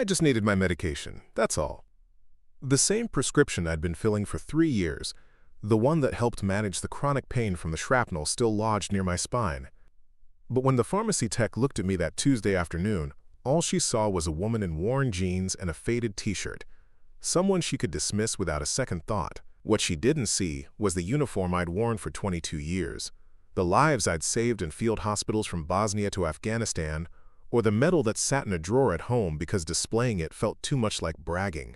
I just needed my medication, that's all. The same prescription I'd been filling for 3 years, the one that helped manage the chronic pain from the shrapnel still lodged near my spine. But when the pharmacy tech looked at me that Tuesday afternoon, all she saw was a woman in worn jeans and a faded t-shirt. Someone she could dismiss without a second thought. What she didn't see was the uniform I'd worn for 22 years, the lives I'd saved in field hospitals from Bosnia to Afghanistan, or the medal that sat in a drawer at home because displaying it felt too much like bragging.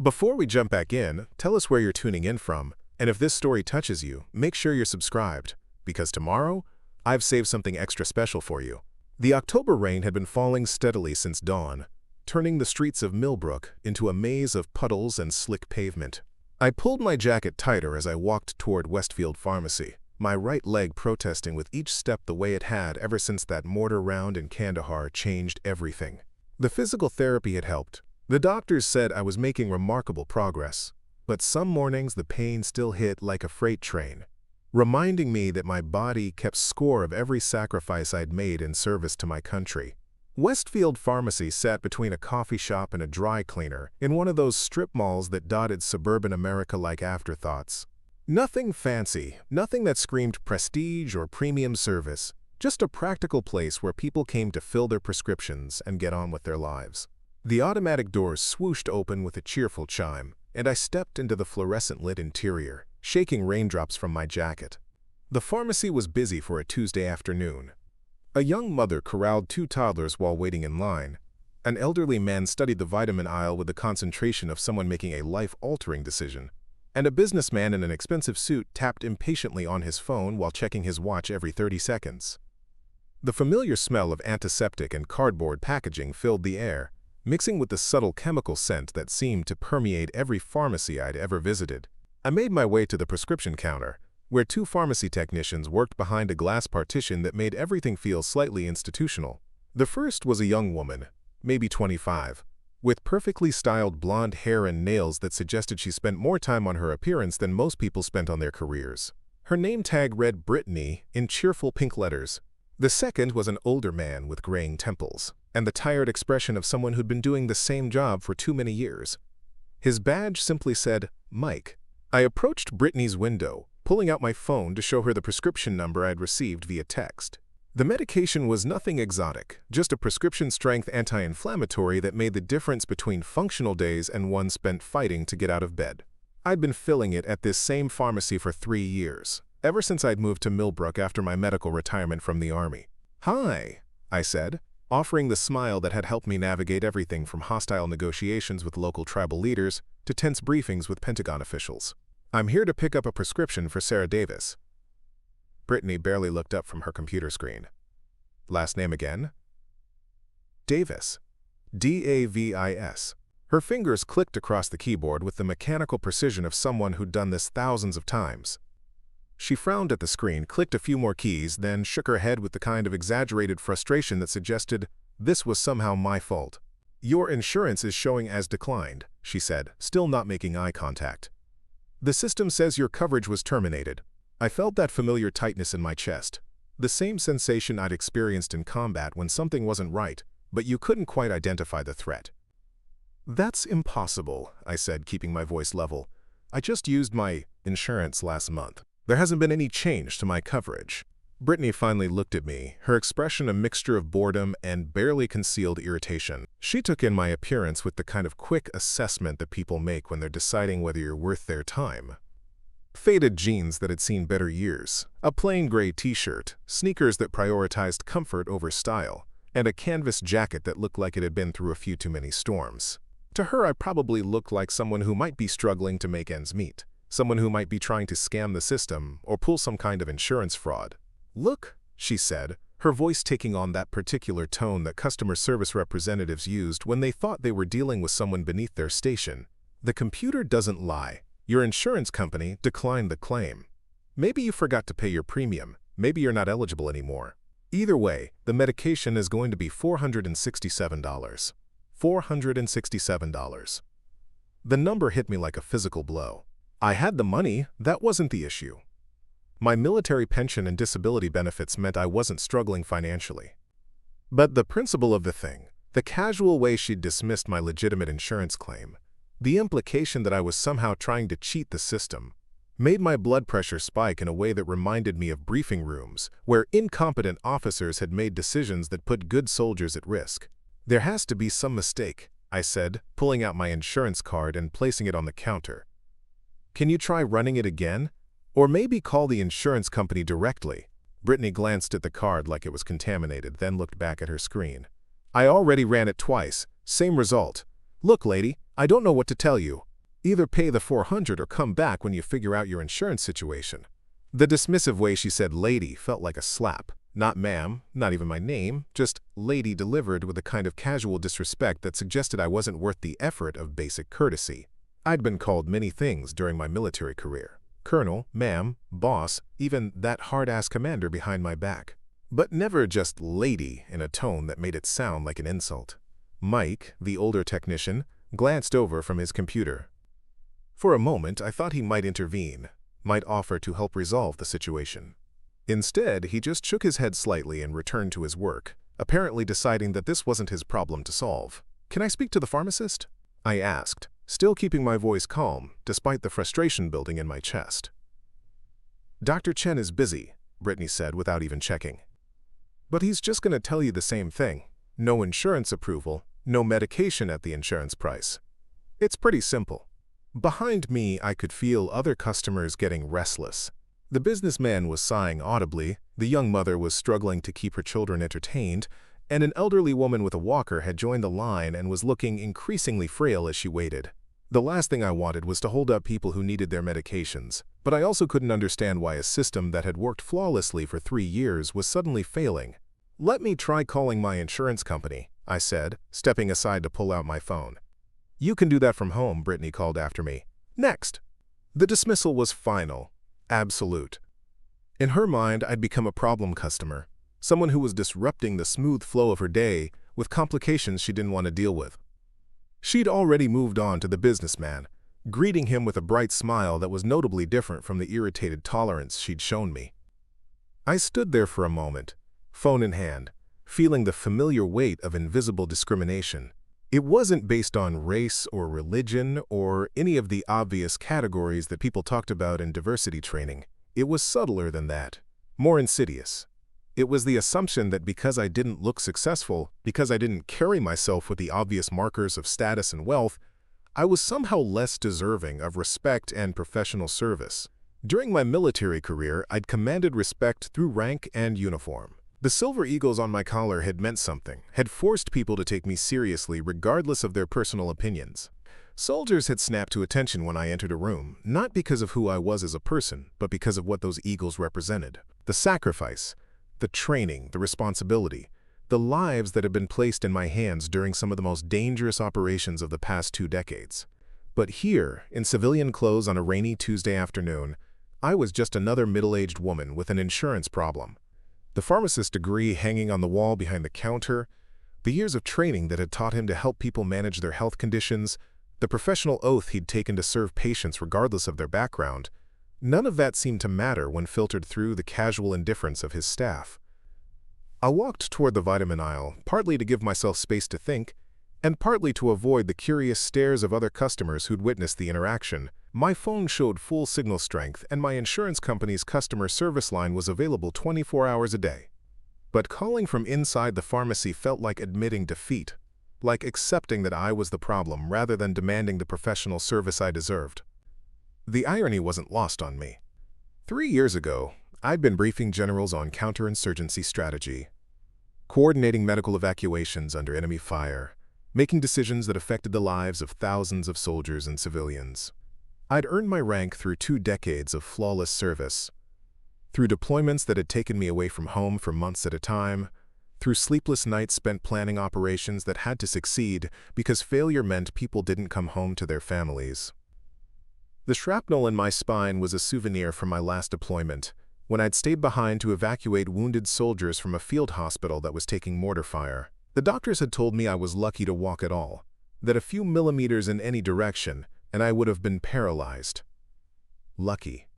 Before we jump back in, tell us where you're tuning in from, and if this story touches you, make sure you're subscribed, because tomorrow, I've saved something extra special for you. The October rain had been falling steadily since dawn, turning the streets of Millbrook into a maze of puddles and slick pavement. I pulled my jacket tighter as I walked toward Westfield Pharmacy, my right leg protesting with each step the way it had ever since that mortar round in Kandahar changed everything. The physical therapy had helped. The doctors said I was making remarkable progress, but some mornings the pain still hit like a freight train, reminding me that my body kept score of every sacrifice I'd made in service to my country. Westfield Pharmacy sat between a coffee shop and a dry cleaner in one of those strip malls that dotted suburban America like afterthoughts. Nothing fancy, nothing that screamed prestige or premium service, just a practical place where people came to fill their prescriptions and get on with their lives. The automatic doors swooshed open with a cheerful chime, and I stepped into the fluorescent-lit interior, shaking raindrops from my jacket. The pharmacy was busy for a Tuesday afternoon. A young mother corralled 2 toddlers while waiting in line. An elderly man studied the vitamin aisle with the concentration of someone making a life-altering decision. And a businessman in an expensive suit tapped impatiently on his phone while checking his watch every 30 seconds. The familiar smell of antiseptic and cardboard packaging filled the air, mixing with the subtle chemical scent that seemed to permeate every pharmacy I'd ever visited. I made my way to the prescription counter, where 2 pharmacy technicians worked behind a glass partition that made everything feel slightly institutional. The first was a young woman, maybe 25, with perfectly styled blonde hair and nails that suggested she spent more time on her appearance than most people spent on their careers. Her name tag read Brittany in cheerful pink letters. The second was an older man with graying temples, and the tired expression of someone who'd been doing the same job for too many years. His badge simply said, Mike. I approached Brittany's window, pulling out my phone to show her the prescription number I'd received via text. The medication was nothing exotic, just a prescription-strength anti-inflammatory that made the difference between functional days and one spent fighting to get out of bed. I'd been filling it at this same pharmacy for 3 years, ever since I'd moved to Millbrook after my medical retirement from the Army. Hi, I said, offering the smile that had helped me navigate everything from hostile negotiations with local tribal leaders to tense briefings with Pentagon officials. I'm here to pick up a prescription for Sarah Davis. Brittany barely looked up from her computer screen. Last name again? Davis. D-A-V-I-S. Her fingers clicked across the keyboard with the mechanical precision of someone who'd done this thousands of times. She frowned at the screen, clicked a few more keys, then shook her head with the kind of exaggerated frustration that suggested this was somehow my fault. Your insurance is showing as declined, she said, still not making eye contact. The system says your coverage was terminated. I felt that familiar tightness in my chest, the same sensation I'd experienced in combat when something wasn't right, but you couldn't quite identify the threat. That's impossible, I said, keeping my voice level. I just used my insurance last month. There hasn't been any change to my coverage. Brittany finally looked at me, her expression a mixture of boredom and barely concealed irritation. She took in my appearance with the kind of quick assessment that people make when they're deciding whether you're worth their time. Faded jeans that had seen better years, a plain gray t-shirt, sneakers that prioritized comfort over style, and a canvas jacket that looked like it had been through a few too many storms. To her, I probably looked like someone who might be struggling to make ends meet, someone who might be trying to scam the system or pull some kind of insurance fraud. Look, she said, her voice taking on that particular tone that customer service representatives used when they thought they were dealing with someone beneath their station. The computer doesn't lie. Your insurance company declined the claim. Maybe you forgot to pay your premium. Maybe you're not eligible anymore. Either way, the medication is going to be $467. $467. The number hit me like a physical blow. I had the money, that wasn't the issue. My military pension and disability benefits meant I wasn't struggling financially. But the principle of the thing, The casual way she'd dismissed my legitimate insurance claim, the implication that I was somehow trying to cheat the system, made my blood pressure spike in a way that reminded me of briefing rooms where incompetent officers had made decisions that put good soldiers at risk. "There has to be some mistake," I said, pulling out my insurance card and placing it on the counter. "Can you try running it again? Or maybe call the insurance company directly?" Brittany glanced at the card like it was contaminated, then looked back at her screen. "I already ran it twice. Same result. Look, lady, I don't know what to tell you. Either pay the $400 or come back when you figure out your insurance situation." The dismissive way she said lady felt like a slap. Not ma'am, not even my name, just lady delivered with a kind of casual disrespect that suggested I wasn't worth the effort of basic courtesy. I'd been called many things during my military career. Colonel, ma'am, boss, even that hard-ass commander behind my back. But never just lady in a tone that made it sound like an insult. Mike, the older technician, glanced over from his computer. For a moment, I thought he might intervene, might offer to help resolve the situation. Instead, he just shook his head slightly and returned to his work, apparently deciding that this wasn't his problem to solve. "Can I speak to the pharmacist?" I asked, still keeping my voice calm, despite the frustration building in my chest. "Dr. Chen is busy," Brittany said without even checking. "But he's just going to tell you the same thing. No insurance approval, no medication at the insurance price. It's pretty simple." Behind me, I could feel other customers getting restless. The businessman was sighing audibly, the young mother was struggling to keep her children entertained, and an elderly woman with a walker had joined the line and was looking increasingly frail as she waited. The last thing I wanted was to hold up people who needed their medications, but I also couldn't understand why a system that had worked flawlessly for 3 years was suddenly failing. "Let me try calling my insurance company," I said, stepping aside to pull out my phone. "You can do that from home," Brittany called after me. "Next." The dismissal was final, absolute. In her mind, I'd become a problem customer, someone who was disrupting the smooth flow of her day with complications she didn't want to deal with. She'd already moved on to the businessman, greeting him with a bright smile that was notably different from the irritated tolerance she'd shown me. I stood there for a moment, phone in hand, feeling the familiar weight of invisible discrimination. It wasn't based on race or religion or any of the obvious categories that people talked about in diversity training. It was subtler than that, more insidious. It was the assumption that because I didn't look successful, because I didn't carry myself with the obvious markers of status and wealth, I was somehow less deserving of respect and professional service. During my military career, I'd commanded respect through rank and uniform. The silver eagles on my collar had meant something, had forced people to take me seriously regardless of their personal opinions. Soldiers had snapped to attention when I entered a room, not because of who I was as a person, but because of what those eagles represented. The sacrifice, the training, the responsibility, the lives that had been placed in my hands during some of the most dangerous operations of the past 2 decades. But here, in civilian clothes on a rainy Tuesday afternoon, I was just another middle-aged woman with an insurance problem. The pharmacist degree hanging on the wall behind the counter, the years of training that had taught him to help people manage their health conditions, the professional oath he'd taken to serve patients regardless of their background, none of that seemed to matter when filtered through the casual indifference of his staff. I walked toward the vitamin aisle, partly to give myself space to think, and partly to avoid the curious stares of other customers who'd witnessed the interaction. My phone showed full signal strength, and my insurance company's customer service line was available 24 hours a day. But calling from inside the pharmacy felt like admitting defeat, like accepting that I was the problem rather than demanding the professional service I deserved. The irony wasn't lost on me. 3 years ago, I'd been briefing generals on counterinsurgency strategy, coordinating medical evacuations under enemy fire, making decisions that affected the lives of thousands of soldiers and civilians. I'd earned my rank through 2 decades of flawless service, through deployments that had taken me away from home for months at a time, through sleepless nights spent planning operations that had to succeed because failure meant people didn't come home to their families. The shrapnel in my spine was a souvenir from my last deployment, when I'd stayed behind to evacuate wounded soldiers from a field hospital that was taking mortar fire. The doctors had told me I was lucky to walk at all, that a few millimeters in any direction, and I would have been paralyzed. Lucky.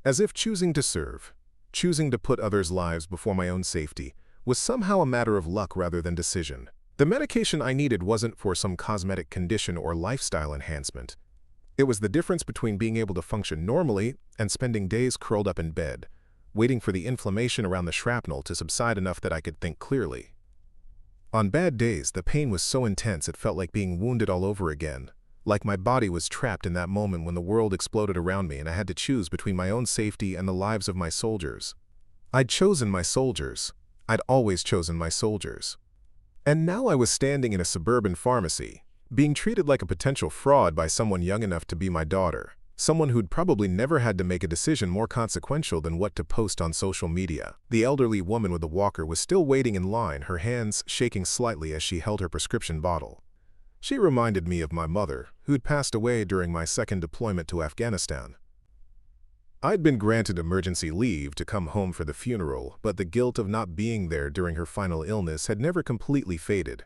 As if choosing to serve, choosing to put others' lives before my own safety, was somehow a matter of luck rather than decision. The medication I needed wasn't for some cosmetic condition or lifestyle enhancement. It was the difference between being able to function normally and spending days curled up in bed, waiting for the inflammation around the shrapnel to subside enough that I could think clearly. On bad days, the pain was so intense it felt like being wounded all over again, like my body was trapped in that moment when the world exploded around me and I had to choose between my own safety and the lives of my soldiers. I'd chosen my soldiers. I'd always chosen my soldiers. And now I was standing in a suburban pharmacy, being treated like a potential fraud by someone young enough to be my daughter, someone who'd probably never had to make a decision more consequential than what to post on social media. The elderly woman with the walker was still waiting in line, her hands shaking slightly as she held her prescription bottle. She reminded me of my mother, who'd passed away during my second deployment to Afghanistan. I'd been granted emergency leave to come home for the funeral, but the guilt of not being there during her final illness had never completely faded.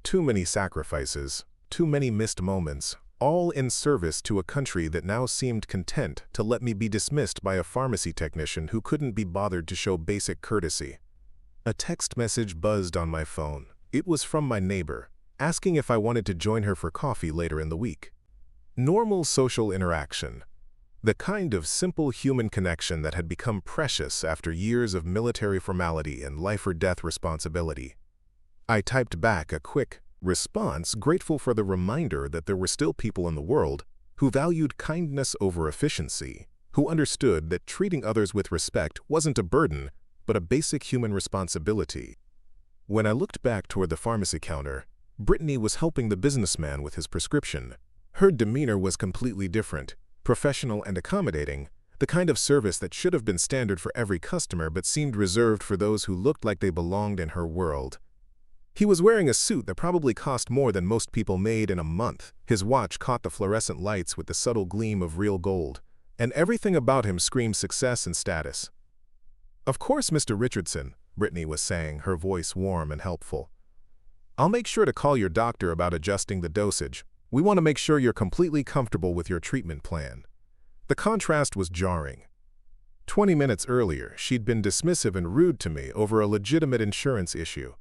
Too many sacrifices, too many missed moments, all in service to a country that now seemed content to let me be dismissed by a pharmacy technician who couldn't be bothered to show basic courtesy. A text message buzzed on my phone. It was from my neighbor, asking if I wanted to join her for coffee later in the week. Normal social interaction. The kind of simple human connection that had become precious after years of military formality and life-or-death responsibility. I typed back a quick response, grateful for the reminder that there were still people in the world who valued kindness over efficiency, who understood that treating others with respect wasn't a burden, but a basic human responsibility. When I looked back toward the pharmacy counter, Brittany was helping the businessman with his prescription. Her demeanor was completely different, professional and accommodating, the kind of service that should have been standard for every customer but seemed reserved for those who looked like they belonged in her world. He was wearing a suit that probably cost more than most people made in a month. His watch caught the fluorescent lights with the subtle gleam of real gold, and everything about him screamed success and status. "Of course, Mr. Richardson," Brittany was saying, her voice warm and helpful. "I'll make sure to call your doctor about adjusting the dosage. We want to make sure you're completely comfortable with your treatment plan." The contrast was jarring. 20 minutes earlier, she'd been dismissive and rude to me over a legitimate insurance issue.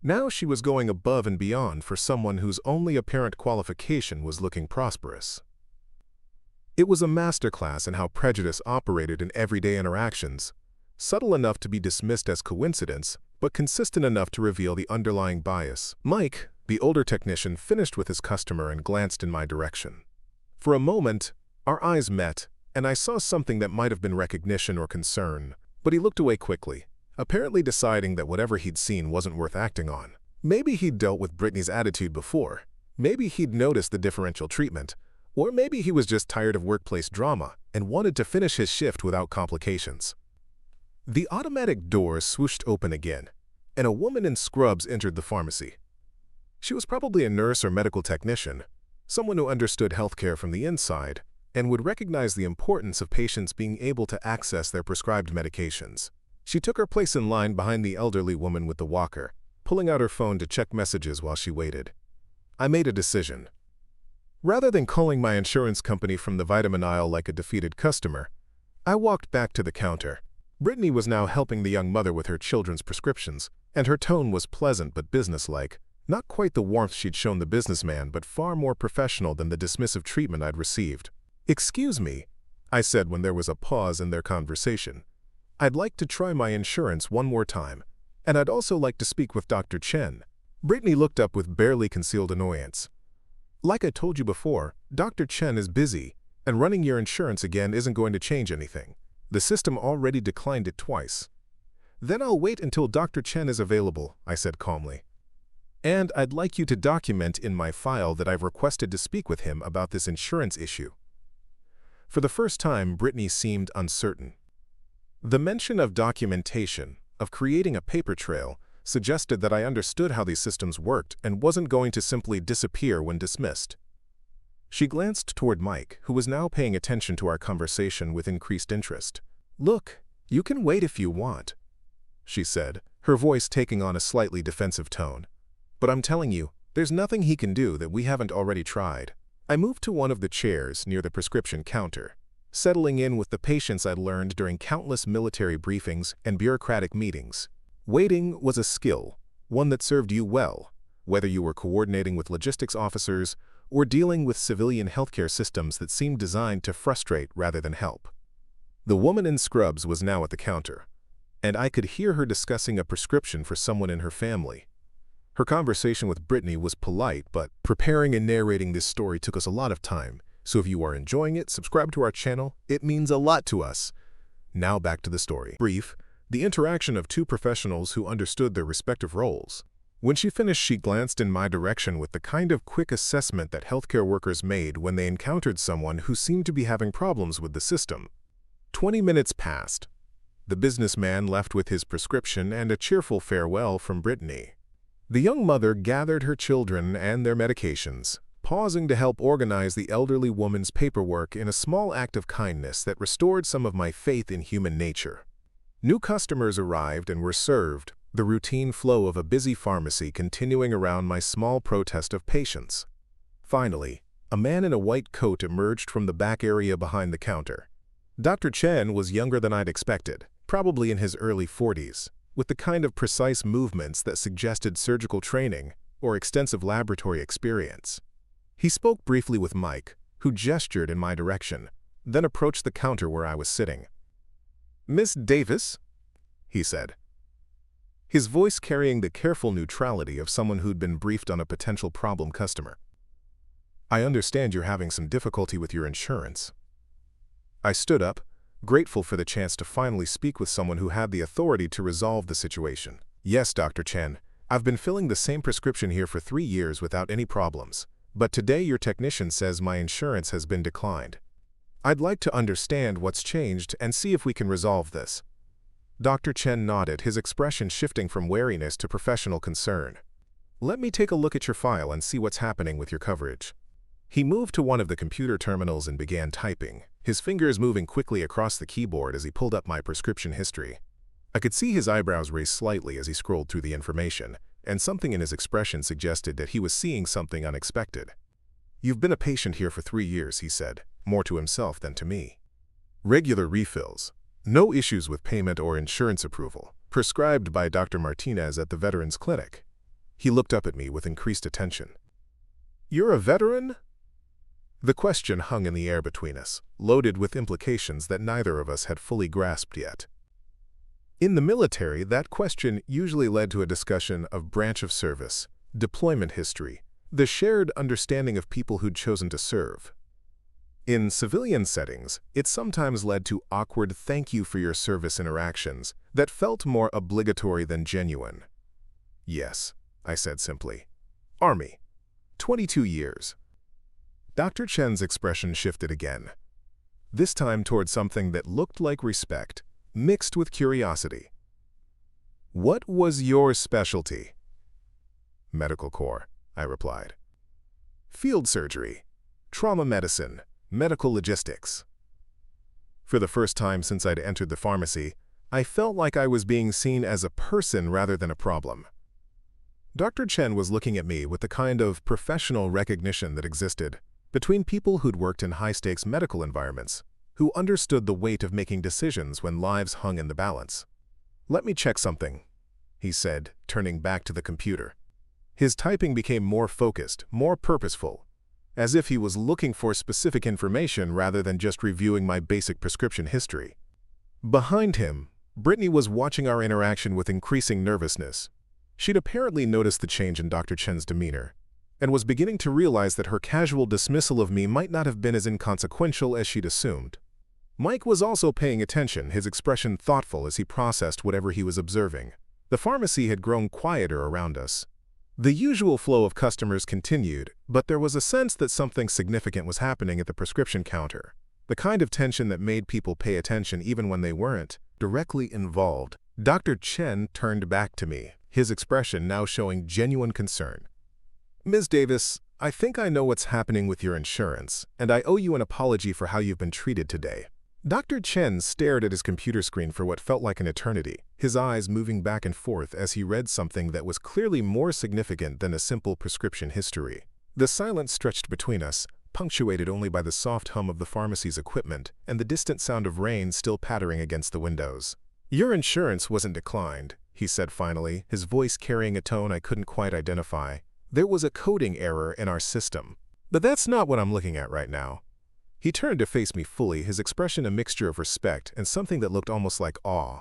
Now she was going above and beyond for someone whose only apparent qualification was looking prosperous. It was a masterclass in how prejudice operated in everyday interactions, subtle enough to be dismissed as coincidence, but consistent enough to reveal the underlying bias. Mike, the older technician, finished with his customer and glanced in my direction. For a moment, our eyes met, and I saw something that might have been recognition or concern, but he looked away quickly, apparently deciding that whatever he'd seen wasn't worth acting on. Maybe he'd dealt with Brittany's attitude before, maybe he'd noticed the differential treatment, or maybe he was just tired of workplace drama and wanted to finish his shift without complications. The automatic door swooshed open again, and a woman in scrubs entered the pharmacy. She was probably a nurse or medical technician, someone who understood healthcare from the inside and would recognize the importance of patients being able to access their prescribed medications. She took her place in line behind the elderly woman with the walker, pulling out her phone to check messages while she waited. I made a decision. Rather than calling my insurance company from the vitamin aisle like a defeated customer, I walked back to the counter. Brittany was now helping the young mother with her children's prescriptions, and her tone was pleasant but businesslike, not quite the warmth she'd shown the businessman, but far more professional than the dismissive treatment I'd received. "Excuse me," I said when there was a pause in their conversation. "I'd like to try my insurance one more time, and I'd also like to speak with Dr. Chen." Brittany looked up with barely concealed annoyance. "Like I told you before, Dr. Chen is busy, and running your insurance again isn't going to change anything. The system already declined it twice." "Then I'll wait until Dr. Chen is available," I said calmly. "And I'd like you to document in my file that I've requested to speak with him about this insurance issue." For the first time, Brittany seemed uncertain. The mention of documentation, of creating a paper trail, suggested that I understood how these systems worked and wasn't going to simply disappear when dismissed. She glanced toward Mike, who was now paying attention to our conversation with increased interest. "Look, you can wait if you want," she said, her voice taking on a slightly defensive tone. "But I'm telling you, there's nothing he can do that we haven't already tried." I moved to one of the chairs near the prescription counter, settling in with the patience I'd learned during countless military briefings and bureaucratic meetings. Waiting was a skill, one that served you well, whether you were coordinating with logistics officers or dealing with civilian healthcare systems that seemed designed to frustrate rather than help. The woman in scrubs was now at the counter, and I could hear her discussing a prescription for someone in her family. Her conversation with Brittany was polite, but preparing and narrating this story took us a lot of time, so if you are enjoying it, subscribe to our channel. It means a lot to us. Now back to the story. Brief, the interaction of two professionals who understood their respective roles. When she finished, she glanced in my direction with the kind of quick assessment that healthcare workers made when they encountered someone who seemed to be having problems with the system. 20 minutes passed. The businessman left with his prescription and a cheerful farewell from Brittany. The young mother gathered her children and their medications, pausing to help organize the elderly woman's paperwork in a small act of kindness that restored some of my faith in human nature. New customers arrived and were served, the routine flow of a busy pharmacy continuing around my small protest of patience. Finally, a man in a white coat emerged from the back area behind the counter. Dr. Chen was younger than I'd expected, probably in his early 40s, with the kind of precise movements that suggested surgical training or extensive laboratory experience. He spoke briefly with Mike, who gestured in my direction, then approached the counter where I was sitting. "Miss Davis?" he said, his voice carrying the careful neutrality of someone who'd been briefed on a potential problem customer. "I understand you're having some difficulty with your insurance." I stood up, grateful for the chance to finally speak with someone who had the authority to resolve the situation. "Yes, Dr. Chen, I've been filling the same prescription here for 3 years without any problems, but today your technician says my insurance has been declined. I'd like to understand what's changed and see if we can resolve this." Dr. Chen nodded, his expression shifting from wariness to professional concern. "Let me take a look at your file and see what's happening with your coverage." He moved to one of the computer terminals and began typing, his fingers moving quickly across the keyboard as he pulled up my prescription history. I could see his eyebrows raise slightly as he scrolled through the information, and something in his expression suggested that he was seeing something unexpected. "You've been a patient here for 3 years," he said, more to himself than to me. "Regular refills. No issues with payment or insurance approval. Prescribed by Dr. Martinez at the Veterans Clinic." He looked up at me with increased attention. "You're a veteran?" The question hung in the air between us, loaded with implications that neither of us had fully grasped yet. In the military, that question usually led to a discussion of branch of service, deployment history, the shared understanding of people who'd chosen to serve. In civilian settings, it sometimes led to awkward "thank you for your service" interactions that felt more obligatory than genuine. "Yes," I said simply. "Army. 22 years. Dr. Chen's expression shifted again, this time toward something that looked like respect, mixed with curiosity. "What was your specialty?" "Medical Corps," I replied. "Field surgery, trauma medicine, medical logistics." For the first time since I'd entered the pharmacy, I felt like I was being seen as a person rather than a problem. Dr. Chen was looking at me with the kind of professional recognition that existed between people who'd worked in high-stakes medical environments, who understood the weight of making decisions when lives hung in the balance. "Let me check something," he said, turning back to the computer. His typing became more focused, more purposeful, as if he was looking for specific information rather than just reviewing my basic prescription history. Behind him, Brittany was watching our interaction with increasing nervousness. She'd apparently noticed the change in Dr. Chen's demeanor, and was beginning to realize that her casual dismissal of me might not have been as inconsequential as she'd assumed. Mike was also paying attention, his expression thoughtful as he processed whatever he was observing. The pharmacy had grown quieter around us. The usual flow of customers continued, but there was a sense that something significant was happening at the prescription counter, the kind of tension that made people pay attention even when they weren't directly involved. Dr. Chen turned back to me, his expression now showing genuine concern. "Ms. Davis, I think I know what's happening with your insurance, and I owe you an apology for how you've been treated today." Dr. Chen stared at his computer screen for what felt like an eternity, his eyes moving back and forth as he read something that was clearly more significant than a simple prescription history. The silence stretched between us, punctuated only by the soft hum of the pharmacy's equipment and the distant sound of rain still pattering against the windows. "Your insurance wasn't declined," he said finally, his voice carrying a tone I couldn't quite identify. "There was a coding error in our system. But that's not what I'm looking at right now." He turned to face me fully, his expression a mixture of respect and something that looked almost like awe.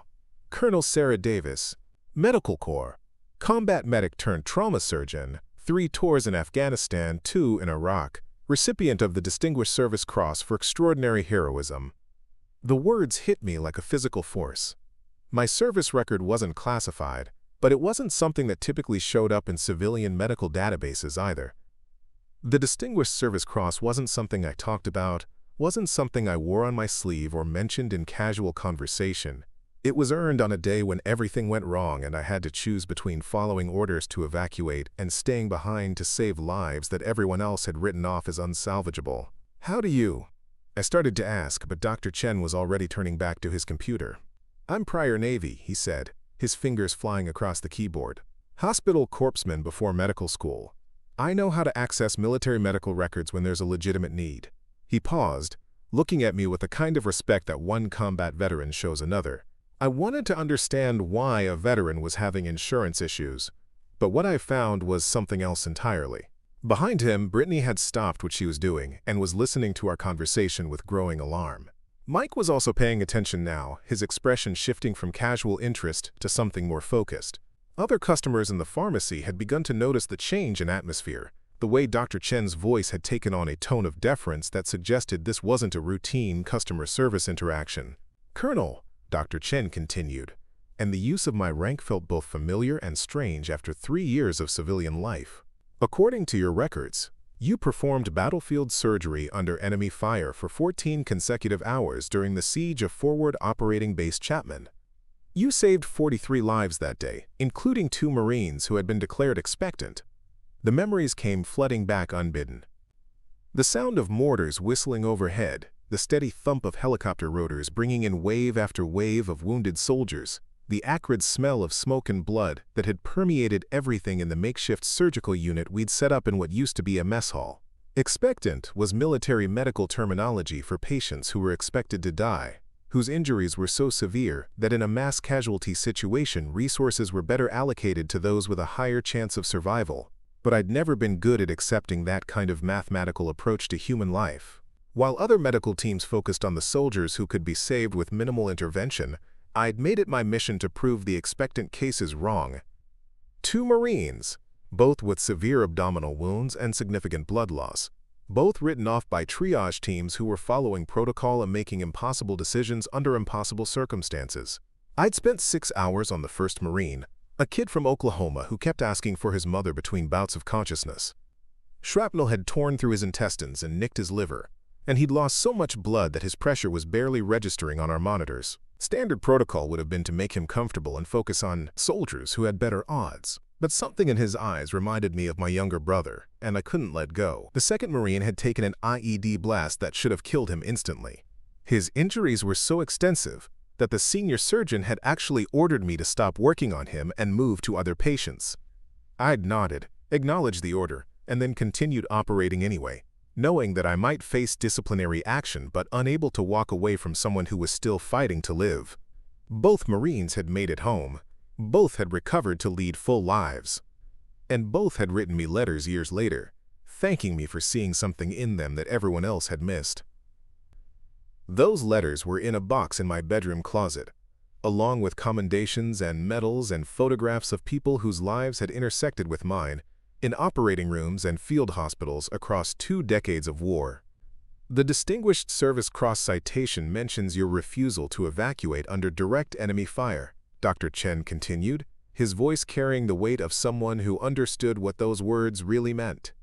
"Colonel Sarah Davis, Medical Corps, combat medic turned trauma surgeon, 3 tours in Afghanistan, 2 in Iraq, recipient of the Distinguished Service Cross for extraordinary heroism." The words hit me like a physical force. My service record wasn't classified, but it wasn't something that typically showed up in civilian medical databases either. The Distinguished Service Cross wasn't something I talked about, wasn't something I wore on my sleeve or mentioned in casual conversation. It was earned on a day when everything went wrong and I had to choose between following orders to evacuate and staying behind to save lives that everyone else had written off as unsalvageable. "How do you?" I started to ask, but Dr. Chen was already turning back to his computer. "I'm prior Navy," he said, his fingers flying across the keyboard. "Hospital corpsman before medical school. I know how to access military medical records when there's a legitimate need." He paused, looking at me with the kind of respect that one combat veteran shows another. I wanted to understand why a veteran was having insurance issues, but what I found was something else entirely. Behind him, Brittany had stopped what she was doing and was listening to our conversation with growing alarm. Mike was also paying attention now, his expression shifting from casual interest to something more focused. Other customers in the pharmacy had begun to notice the change in atmosphere. The way Dr. Chen's voice had taken on a tone of deference that suggested this wasn't a routine customer service interaction. "Colonel," Dr. Chen continued, and the use of my rank felt both familiar and strange after 3 years of civilian life. "According to your records, you performed battlefield surgery under enemy fire for 14 consecutive hours during the siege of Forward Operating Base Chapman. You saved 43 lives that day, including 2 Marines who had been declared expectant." The memories came flooding back unbidden. The sound of mortars whistling overhead, the steady thump of helicopter rotors bringing in wave after wave of wounded soldiers, the acrid smell of smoke and blood that had permeated everything in the makeshift surgical unit we'd set up in what used to be a mess hall. Expectant was military medical terminology for patients who were expected to die, whose injuries were so severe that in a mass casualty situation resources were better allocated to those with a higher chance of survival. But I'd never been good at accepting that kind of mathematical approach to human life. While other medical teams focused on the soldiers who could be saved with minimal intervention, I'd made it my mission to prove the expectant cases wrong. 2 Marines, both with severe abdominal wounds and significant blood loss, both written off by triage teams who were following protocol and making impossible decisions under impossible circumstances. I'd spent 6 hours on the first Marine, a kid from Oklahoma who kept asking for his mother between bouts of consciousness. Shrapnel had torn through his intestines and nicked his liver, and he'd lost so much blood that his pressure was barely registering on our monitors. Standard protocol would have been to make him comfortable and focus on soldiers who had better odds. But something in his eyes reminded me of my younger brother, and I couldn't let go. The second Marine had taken an IED blast that should have killed him instantly. His injuries were so extensive that the senior surgeon had actually ordered me to stop working on him and move to other patients. I'd nodded, acknowledged the order, and then continued operating anyway, knowing that I might face disciplinary action but unable to walk away from someone who was still fighting to live. Both Marines had made it home, both had recovered to lead full lives, and both had written me letters years later, thanking me for seeing something in them that everyone else had missed. Those letters were in a box in my bedroom closet, along with commendations and medals and photographs of people whose lives had intersected with mine, in operating rooms and field hospitals across 2 decades of war. The Distinguished Service Cross citation mentions your refusal to evacuate under direct enemy fire, Dr. Chen continued, his voice carrying the weight of someone who understood what those words really meant.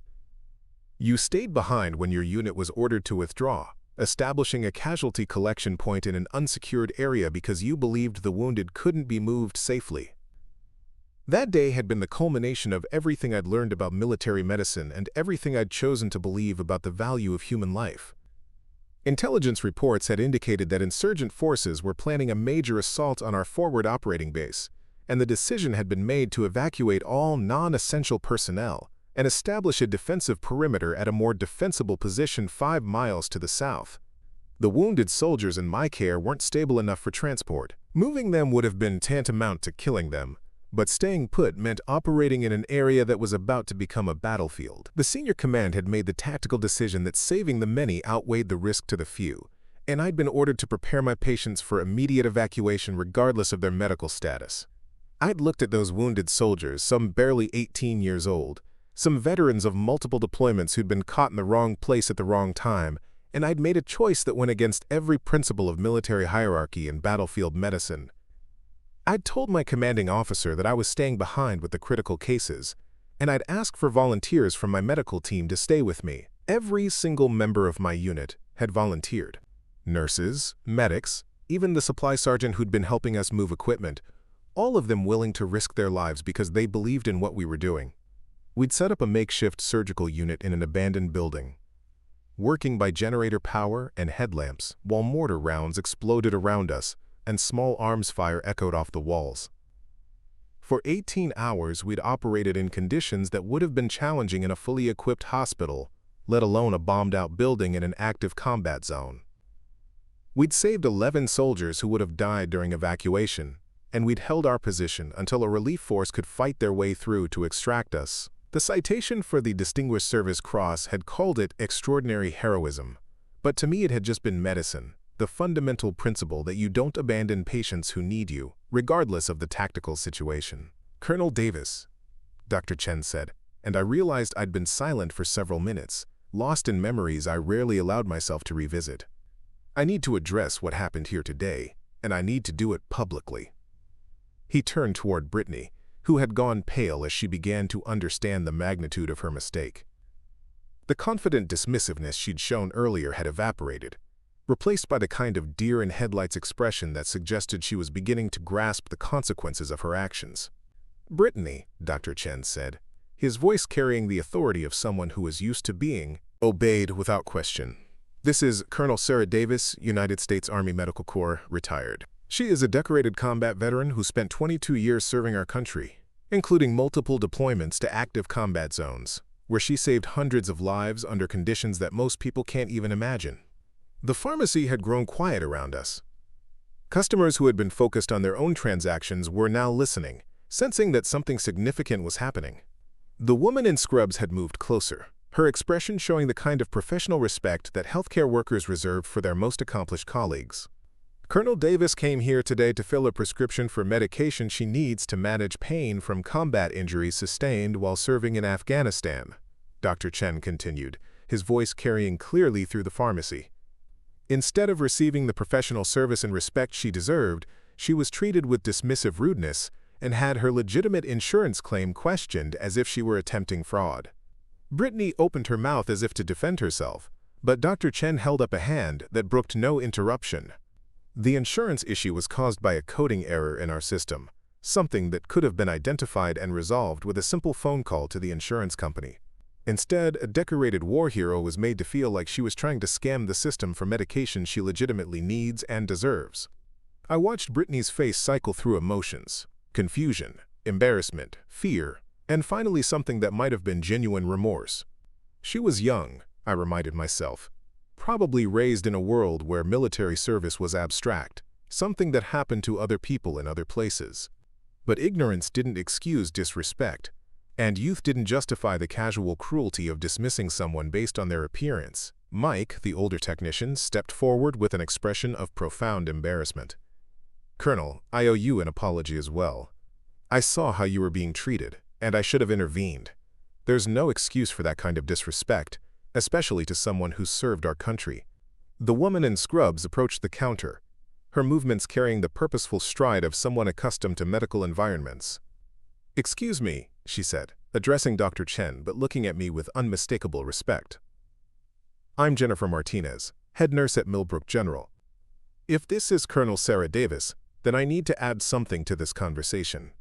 You stayed behind when your unit was ordered to withdraw, establishing a casualty collection point in an unsecured area because you believed the wounded couldn't be moved safely. That day had been the culmination of everything I'd learned about military medicine and everything I'd chosen to believe about the value of human life. Intelligence reports had indicated that insurgent forces were planning a major assault on our forward operating base, and the decision had been made to evacuate all non-essential personnel and establish a defensive perimeter at a more defensible position 5 miles to the south. The wounded soldiers in my care weren't stable enough for transport. Moving them would have been tantamount to killing them, But staying put meant operating in an area that was about to become a battlefield. The senior command had made the tactical decision that saving the many outweighed the risk to the few, and I'd been ordered to prepare my patients for immediate evacuation regardless of their medical status. I'd looked at those wounded soldiers, some barely 18 years old, some veterans of multiple deployments who'd been caught in the wrong place at the wrong time, and I'd made a choice that went against every principle of military hierarchy and battlefield medicine. I'd told my commanding officer that I was staying behind with the critical cases, and I'd asked for volunteers from my medical team to stay with me. Every single member of my unit had volunteered. Nurses, medics, even the supply sergeant who'd been helping us move equipment, all of them willing to risk their lives because they believed in what we were doing. We'd set up a makeshift surgical unit in an abandoned building, working by generator power and headlamps, while mortar rounds exploded around us and small arms fire echoed off the walls. For 18 hours, we'd operated in conditions that would have been challenging in a fully equipped hospital, let alone a bombed-out building in an active combat zone. We'd saved 11 soldiers who would have died during evacuation, and we'd held our position until a relief force could fight their way through to extract us. The citation for the Distinguished Service Cross had called it extraordinary heroism, but to me it had just been medicine, the fundamental principle that you don't abandon patients who need you, regardless of the tactical situation. "Colonel Davis," Dr. Chen said, and I realized I'd been silent for several minutes, lost in memories I rarely allowed myself to revisit. "I need to address what happened here today, and I need to do it publicly." He turned toward Brittany, who had gone pale as she began to understand the magnitude of her mistake. The confident dismissiveness she'd shown earlier had evaporated, replaced by the kind of deer-in-headlights expression that suggested she was beginning to grasp the consequences of her actions. "Brittany," Dr. Chen said, his voice carrying the authority of someone who was used to being obeyed without question. "This is Colonel Sarah Davis, United States Army Medical Corps, retired. She is a decorated combat veteran who spent 22 years serving our country, including multiple deployments to active combat zones, where she saved hundreds of lives under conditions that most people can't even imagine." The pharmacy had grown quiet around us. Customers who had been focused on their own transactions were now listening, sensing that something significant was happening. The woman in scrubs had moved closer, her expression showing the kind of professional respect that healthcare workers reserve for their most accomplished colleagues. "Colonel Davis came here today to fill a prescription for medication she needs to manage pain from combat injuries sustained while serving in Afghanistan," Dr. Chen continued, his voice carrying clearly through the pharmacy. Instead of receiving the professional service and respect she deserved, she was treated with dismissive rudeness and had her legitimate insurance claim questioned as if she were attempting fraud. Brittany opened her mouth as if to defend herself, but Dr. Chen held up a hand that brooked no interruption. The insurance issue was caused by a coding error in our system, something that could have been identified and resolved with a simple phone call to the insurance company. Instead, a decorated war hero was made to feel like she was trying to scam the system for medication she legitimately needs and deserves. I watched Brittany's face cycle through emotions: confusion, embarrassment, fear, and finally something that might have been genuine remorse. She was young, I reminded myself, probably raised in a world where military service was abstract, something that happened to other people in other places. But ignorance didn't excuse disrespect, and youth didn't justify the casual cruelty of dismissing someone based on their appearance. Mike, the older technician, stepped forward with an expression of profound embarrassment. "Colonel, I owe you an apology as well. I saw how you were being treated, and I should have intervened. There's no excuse for that kind of disrespect, especially to someone who served our country." The woman in scrubs approached the counter, her movements carrying the purposeful stride of someone accustomed to medical environments. "Excuse me," she said, addressing Dr. Chen but looking at me with unmistakable respect. "I'm Jennifer Martinez, head nurse at Millbrook General. If this is Colonel Sarah Davis, then I need to add something to this conversation."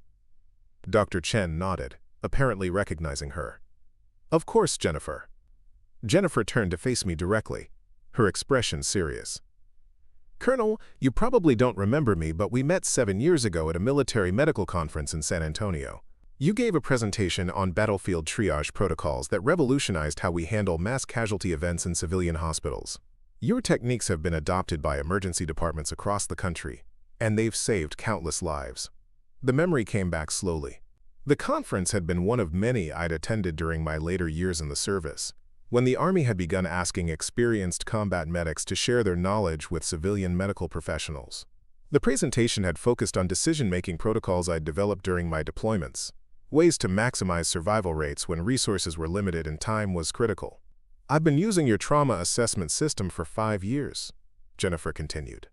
Dr. Chen nodded, apparently recognizing her. "Of course, Jennifer." Jennifer turned to face me directly, her expression serious. "Colonel, you probably don't remember me, but we met 7 years ago at a military medical conference in San Antonio. You gave a presentation on battlefield triage protocols that revolutionized how we handle mass casualty events in civilian hospitals. Your techniques have been adopted by emergency departments across the country, and they've saved countless lives. The memory came back slowly. The conference had been one of many I'd attended during my later years in the service, when the Army had begun asking experienced combat medics to share their knowledge with civilian medical professionals. The presentation had focused on decision-making protocols I'd developed during my deployments, ways to maximize survival rates when resources were limited and time was critical. "I've been using your trauma assessment system for 5 years," Jennifer continued.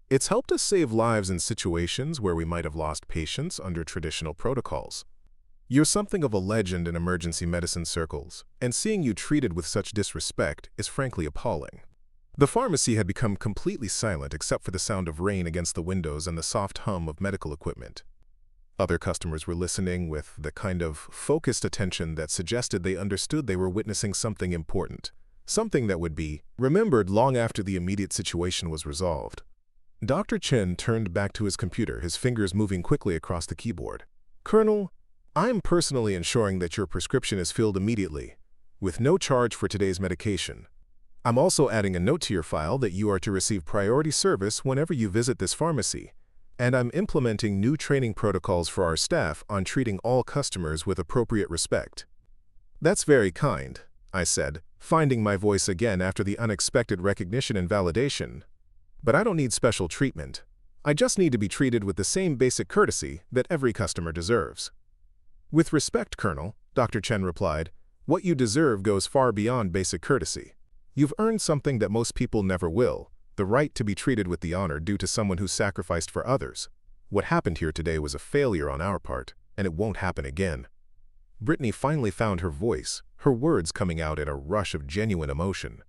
"It's helped us save lives in situations where we might have lost patients under traditional protocols. You're something of a legend in emergency medicine circles, and seeing you treated with such disrespect is frankly appalling." The pharmacy had become completely silent except for the sound of rain against the windows and the soft hum of medical equipment. Other customers were listening with the kind of focused attention that suggested they understood they were witnessing something important, something that would be remembered long after the immediate situation was resolved. Dr. Chen turned back to his computer, his fingers moving quickly across the keyboard. "Colonel, I'm personally ensuring that your prescription is filled immediately, with no charge for today's medication. I'm also adding a note to your file that you are to receive priority service whenever you visit this pharmacy, and I'm implementing new training protocols for our staff on treating all customers with appropriate respect." "That's very kind," I said, finding my voice again after the unexpected recognition and validation. "But I don't need special treatment. I just need to be treated with the same basic courtesy that every customer deserves." "With respect, Colonel," Dr. Chen replied, "what you deserve goes far beyond basic courtesy. You've earned something that most people never will, the right to be treated with the honor due to someone who sacrificed for others. What happened here today was a failure on our part, and it won't happen again." Brittany finally found her voice, her words coming out in a rush of genuine emotion.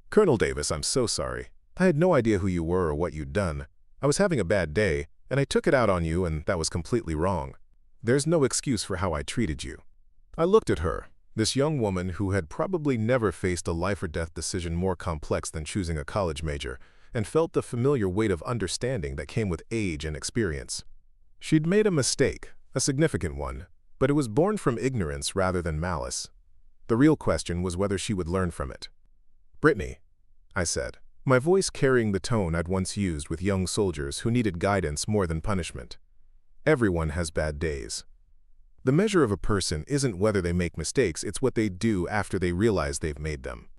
"Colonel Davis, I'm so sorry. I had no idea who you were or what you'd done. I was having a bad day, and I took it out on you, and that was completely wrong. There's no excuse for how I treated you." I looked at her, this young woman who had probably never faced a life-or-death decision more complex than choosing a college major, and felt the familiar weight of understanding that came with age and experience. She'd made a mistake, a significant one, but it was born from ignorance rather than malice. The real question was whether she would learn from it. "Brittany," I said, my voice carrying the tone I'd once used with young soldiers who needed guidance more than punishment. "Everyone has bad days. The measure of a person isn't whether they make mistakes, it's what they do after they realize they've made them.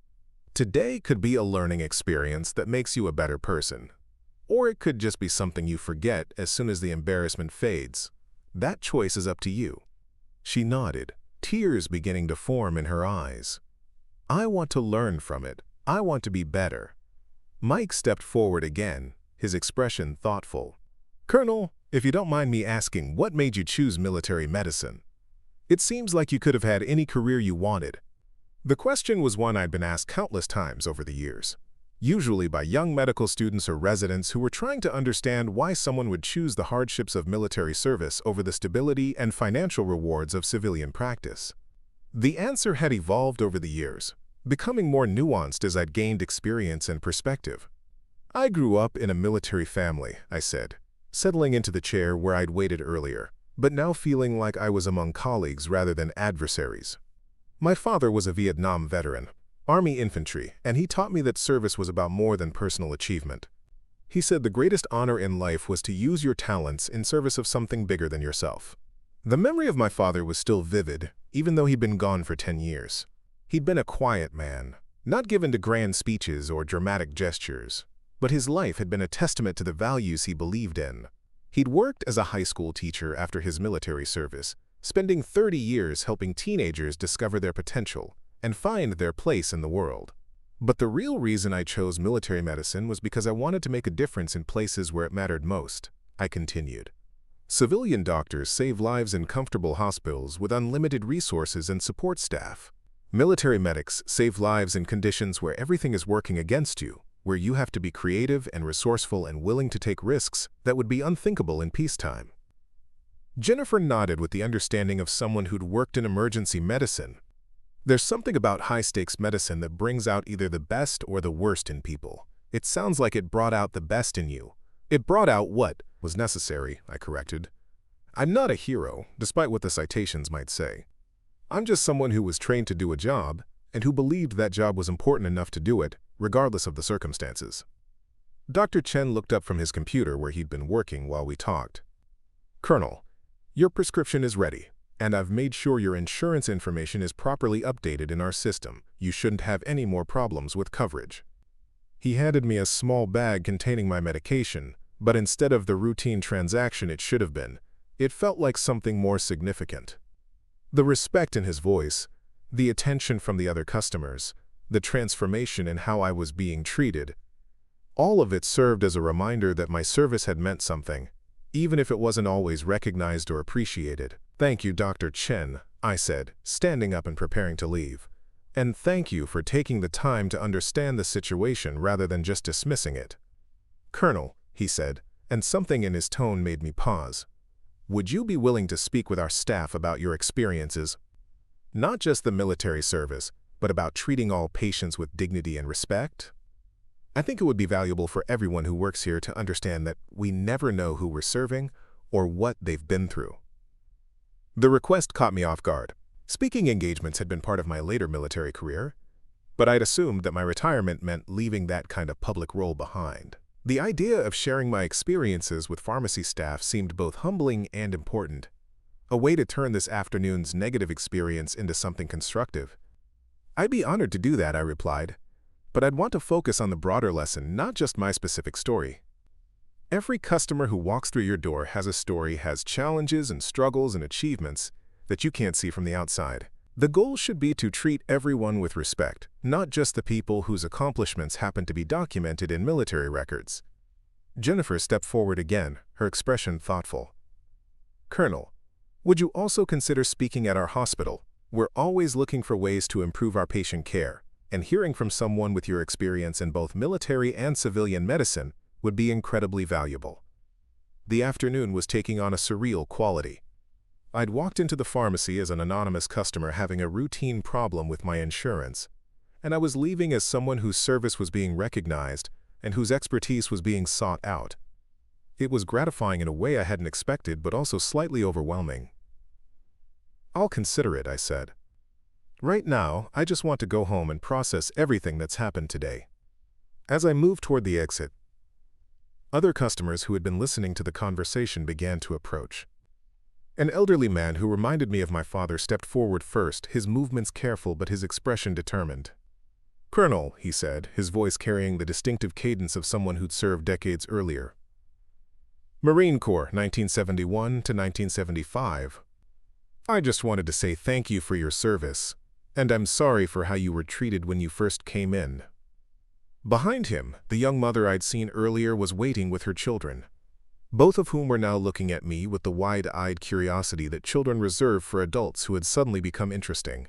Today could be a learning experience that makes you a better person. Or it could just be something you forget as soon as the embarrassment fades. That choice is up to you." She nodded, tears beginning to form in her eyes. "I want to learn from it. I want to be better." Mike stepped forward again, his expression thoughtful. "Colonel, if you don't mind me asking, what made you choose military medicine? It seems like you could have had any career you wanted." The question was one I'd been asked countless times over the years, usually by young medical students or residents who were trying to understand why someone would choose the hardships of military service over the stability and financial rewards of civilian practice. The answer had evolved over the years, becoming more nuanced as I'd gained experience and perspective. "I grew up in a military family," I said, settling into the chair where I'd waited earlier, but now feeling like I was among colleagues rather than adversaries. "My father was a Vietnam veteran, Army infantry, and he taught me that service was about more than personal achievement. He said the greatest honor in life was to use your talents in service of something bigger than yourself." The memory of my father was still vivid, even though he'd been gone for 10 years. He'd been a quiet man, not given to grand speeches or dramatic gestures, but his life had been a testament to the values he believed in. He'd worked as a high school teacher after his military service, spending 30 years helping teenagers discover their potential and find their place in the world. But the real reason I chose military medicine was because I wanted to make a difference in places where it mattered most, I continued. Civilian doctors save lives in comfortable hospitals with unlimited resources and support staff. Military medics save lives in conditions where everything is working against you, where you have to be creative and resourceful and willing to take risks that would be unthinkable in peacetime. Jennifer nodded with the understanding of someone who'd worked in emergency medicine. There's something about high-stakes medicine that brings out either the best or the worst in people. It sounds like it brought out the best in you. It brought out what was necessary, I corrected. I'm not a hero, despite what the citations might say. I'm just someone who was trained to do a job, and who believed that job was important enough to do it, regardless of the circumstances. Dr. Chen looked up from his computer where he'd been working while we talked. "Colonel, your prescription is ready, and I've made sure your insurance information is properly updated in our system. You shouldn't have any more problems with coverage." He handed me a small bag containing my medication, but instead of the routine transaction it should have been, it felt like something more significant. The respect in his voice, the attention from the other customers, the transformation in how I was being treated, all of it served as a reminder that my service had meant something, even if it wasn't always recognized or appreciated. "Thank you, Dr. Chen," I said, standing up and preparing to leave. "And thank you for taking the time to understand the situation rather than just dismissing it." "Colonel," he said, and something in his tone made me pause. "Would you be willing to speak with our staff about your experiences? Not just the military service, but about treating all patients with dignity and respect? I think it would be valuable for everyone who works here to understand that we never know who we're serving or what they've been through." The request caught me off guard. Speaking engagements had been part of my later military career, but I'd assumed that my retirement meant leaving that kind of public role behind. The idea of sharing my experiences with pharmacy staff seemed both humbling and important, a way to turn this afternoon's negative experience into something constructive. "I'd be honored to do that," I replied, "but I'd want to focus on the broader lesson, not just my specific story. Every customer who walks through your door has a story, has challenges and struggles and achievements that you can't see from the outside. The goal should be to treat everyone with respect, not just the people whose accomplishments happen to be documented in military records." Jennifer stepped forward again, her expression thoughtful. "Colonel, would you also consider speaking at our hospital? We're always looking for ways to improve our patient care, and hearing from someone with your experience in both military and civilian medicine would be incredibly valuable." The afternoon was taking on a surreal quality. I'd walked into the pharmacy as an anonymous customer having a routine problem with my insurance, and I was leaving as someone whose service was being recognized and whose expertise was being sought out. It was gratifying in a way I hadn't expected, but also slightly overwhelming. "I'll consider it," I said. "Right now, I just want to go home and process everything that's happened today." As I moved toward the exit, other customers who had been listening to the conversation began to approach. An elderly man who reminded me of my father stepped forward first, his movements careful but his expression determined. "Colonel," he said, his voice carrying the distinctive cadence of someone who'd served decades earlier. "Marine Corps, 1971 to 1975. I just wanted to say thank you for your service, and I'm sorry for how you were treated when you first came in." Behind him, the young mother I'd seen earlier was waiting with her children, both of whom were now looking at me with the wide-eyed curiosity that children reserve for adults who had suddenly become interesting.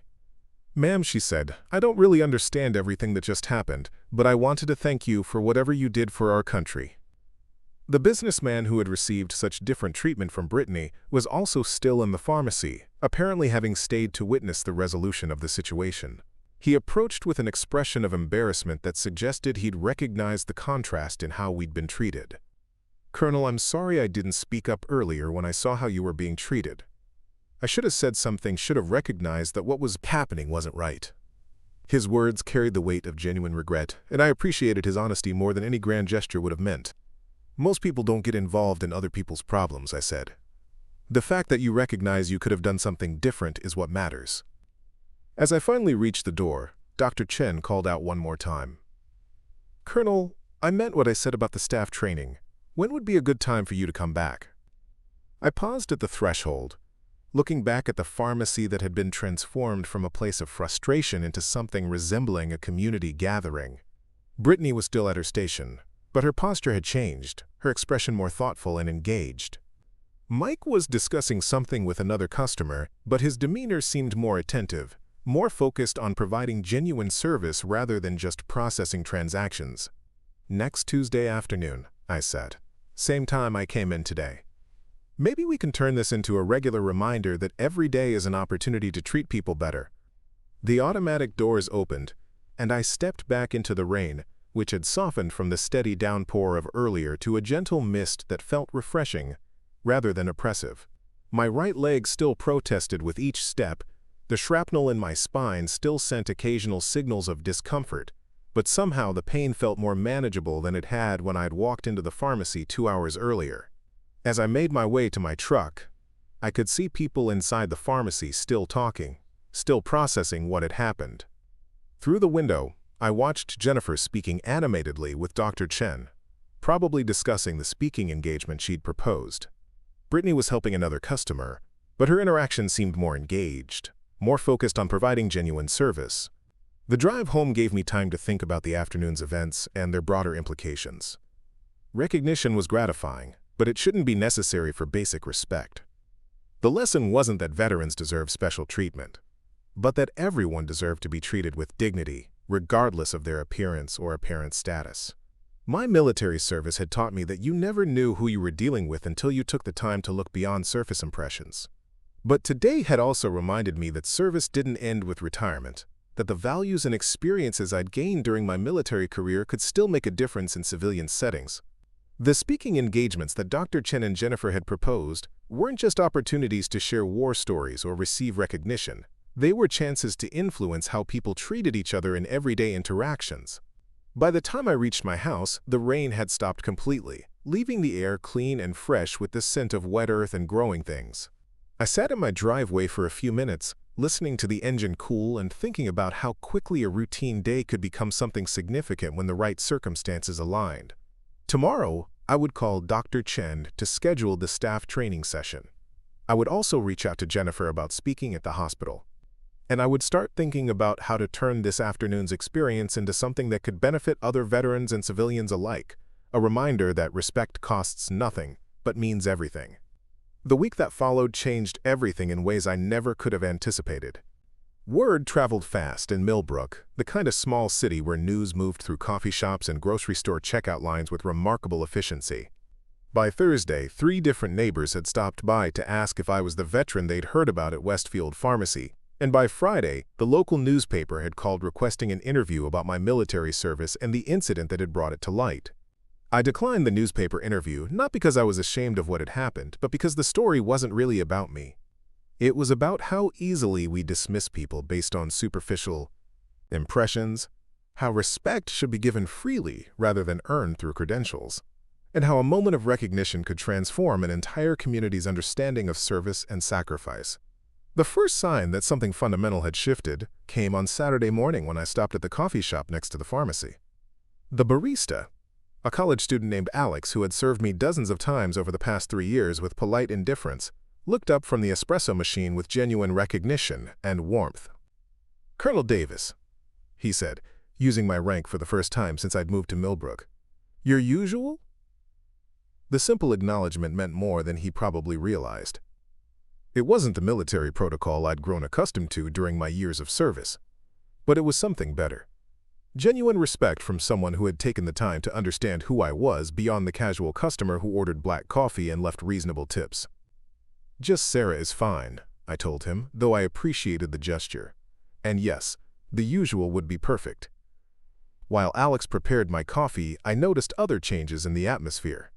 "Ma'am," she said, "I don't really understand everything that just happened, but I wanted to thank you for whatever you did for our country." The businessman who had received such different treatment from Brittany was also still in the pharmacy, apparently having stayed to witness the resolution of the situation. He approached with an expression of embarrassment that suggested he'd recognized the contrast in how we'd been treated. "Colonel, I'm sorry I didn't speak up earlier when I saw how you were being treated. I should have said something, should have recognized that what was happening wasn't right." His words carried the weight of genuine regret, and I appreciated his honesty more than any grand gesture would have meant. "Most people don't get involved in other people's problems," I said. "The fact that you recognize you could have done something different is what matters." As I finally reached the door, Dr. Chen called out one more time. "Colonel, I meant what I said about the staff training. When would be a good time for you to come back?" I paused at the threshold, looking back at the pharmacy that had been transformed from a place of frustration into something resembling a community gathering. Brittany was still at her station, but her posture had changed, her expression more thoughtful and engaged. Mike was discussing something with another customer, but his demeanor seemed more attentive, more focused on providing genuine service rather than just processing transactions. "Next Tuesday afternoon," I said. "Same time I came in today. Maybe we can turn this into a regular reminder that every day is an opportunity to treat people better." The automatic doors opened, and I stepped back into the rain, which had softened from the steady downpour of earlier to a gentle mist that felt refreshing, rather than oppressive. My right leg still protested with each step, the shrapnel in my spine still sent occasional signals of discomfort, but somehow the pain felt more manageable than it had when I'd walked into the pharmacy 2 hours earlier. As I made my way to my truck, I could see people inside the pharmacy still talking, still processing what had happened. Through the window, I watched Jennifer speaking animatedly with Dr. Chen, probably discussing the speaking engagement she'd proposed. Brittany was helping another customer, but her interaction seemed more engaged, more focused on providing genuine service. The drive home gave me time to think about the afternoon's events and their broader implications. Recognition was gratifying, but it shouldn't be necessary for basic respect. The lesson wasn't that veterans deserve special treatment, but that everyone deserved to be treated with dignity, regardless of their appearance or apparent status. My military service had taught me that you never knew who you were dealing with until you took the time to look beyond surface impressions. But today had also reminded me that service didn't end with retirement, that the values and experiences I'd gained during my military career could still make a difference in civilian settings. The speaking engagements that Dr. Chen and Jennifer had proposed weren't just opportunities to share war stories or receive recognition. They were chances to influence how people treated each other in everyday interactions. By the time I reached my house, the rain had stopped completely, leaving the air clean and fresh with the scent of wet earth and growing things. I sat in my driveway for a few minutes, listening to the engine cool and thinking about how quickly a routine day could become something significant when the right circumstances aligned. Tomorrow, I would call Dr. Chen to schedule the staff training session. I would also reach out to Jennifer about speaking at the hospital. And I would start thinking about how to turn this afternoon's experience into something that could benefit other veterans and civilians alike, a reminder that respect costs nothing, but means everything. The week that followed changed everything in ways I never could have anticipated. Word traveled fast in Millbrook, the kind of small city where news moved through coffee shops and grocery store checkout lines with remarkable efficiency. By Thursday, 3 different neighbors had stopped by to ask if I was the veteran they'd heard about at Westfield Pharmacy, and by Friday, the local newspaper had called requesting an interview about my military service and the incident that had brought it to light. I declined the newspaper interview not because I was ashamed of what had happened, but because the story wasn't really about me. It was about how easily we dismiss people based on superficial impressions, how respect should be given freely rather than earned through credentials, and how a moment of recognition could transform an entire community's understanding of service and sacrifice. The first sign that something fundamental had shifted came on Saturday morning when I stopped at the coffee shop next to the pharmacy. The barista, a college student named Alex who had served me dozens of times over the past 3 years with polite indifference, looked up from the espresso machine with genuine recognition and warmth. "Colonel Davis," he said, using my rank for the first time since I'd moved to Millbrook. "Your usual?" The simple acknowledgement meant more than he probably realized. It wasn't the military protocol I'd grown accustomed to during my years of service, but it was something better. Genuine respect from someone who had taken the time to understand who I was beyond the casual customer who ordered black coffee and left reasonable tips. "Just Sarah is fine," I told him, though I appreciated the gesture. And yes, the usual would be perfect. While Alex prepared my coffee, I noticed other changes in the atmosphere.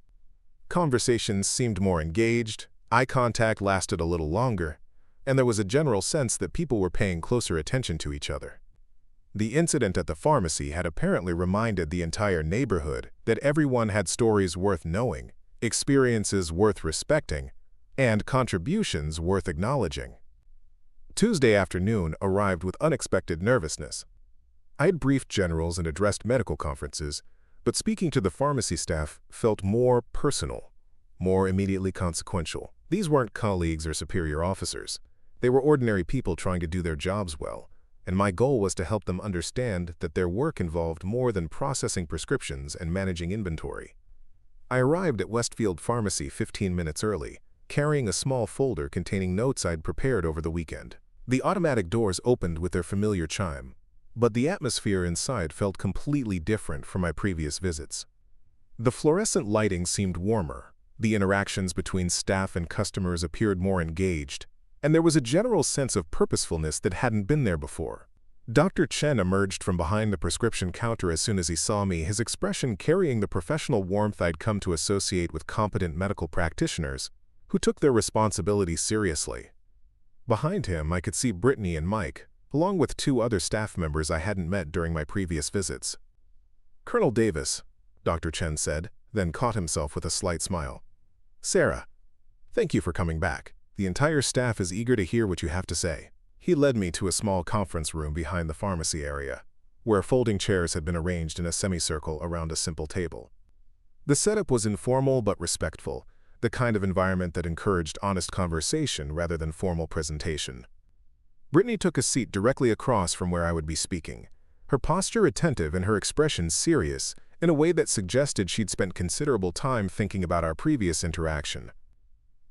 Conversations seemed more engaged, eye contact lasted a little longer, and there was a general sense that people were paying closer attention to each other. The incident at the pharmacy had apparently reminded the entire neighborhood that everyone had stories worth knowing, experiences worth respecting, and contributions worth acknowledging. Tuesday afternoon arrived with unexpected nervousness. I had briefed generals and addressed medical conferences, but speaking to the pharmacy staff felt more personal, more immediately consequential. These weren't colleagues or superior officers. They were ordinary people trying to do their jobs well, and my goal was to help them understand that their work involved more than processing prescriptions and managing inventory. I arrived at Westfield Pharmacy 15 minutes early, carrying a small folder containing notes I'd prepared over the weekend. The automatic doors opened with their familiar chime, but the atmosphere inside felt completely different from my previous visits. The fluorescent lighting seemed warmer, the interactions between staff and customers appeared more engaged, and there was a general sense of purposefulness that hadn't been there before. Dr. Chen emerged from behind the prescription counter as soon as he saw me, his expression carrying the professional warmth I'd come to associate with competent medical practitioners who took their responsibility seriously. Behind him, I could see Brittany and Mike, along with 2 other staff members I hadn't met during my previous visits. "Colonel Davis," Dr. Chen said, then caught himself with a slight smile. "Sarah, thank you for coming back. The entire staff is eager to hear what you have to say." He led me to a small conference room behind the pharmacy area, where folding chairs had been arranged in a semicircle around a simple table. The setup was informal but respectful, the kind of environment that encouraged honest conversation rather than formal presentation. Brittany took a seat directly across from where I would be speaking, her posture attentive and her expression serious in a way that suggested she'd spent considerable time thinking about our previous interaction.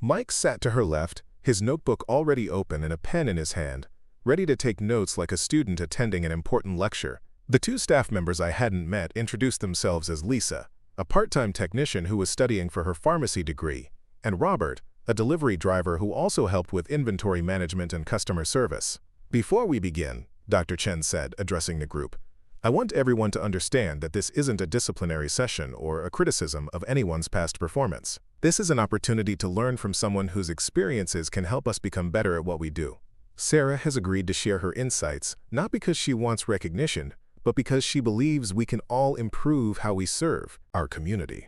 Mike sat to her left, his notebook already open and a pen in his hand, ready to take notes like a student attending an important lecture. The two staff members I hadn't met introduced themselves as Lisa, a part-time technician who was studying for her pharmacy degree, and Robert, a delivery driver who also helped with inventory management and customer service. "Before we begin," Dr. Chen said, addressing the group, "I want everyone to understand that this isn't a disciplinary session or a criticism of anyone's past performance. This is an opportunity to learn from someone whose experiences can help us become better at what we do." Sarah has agreed to share her insights, not because she wants recognition, but because she believes we can all improve how we serve our community.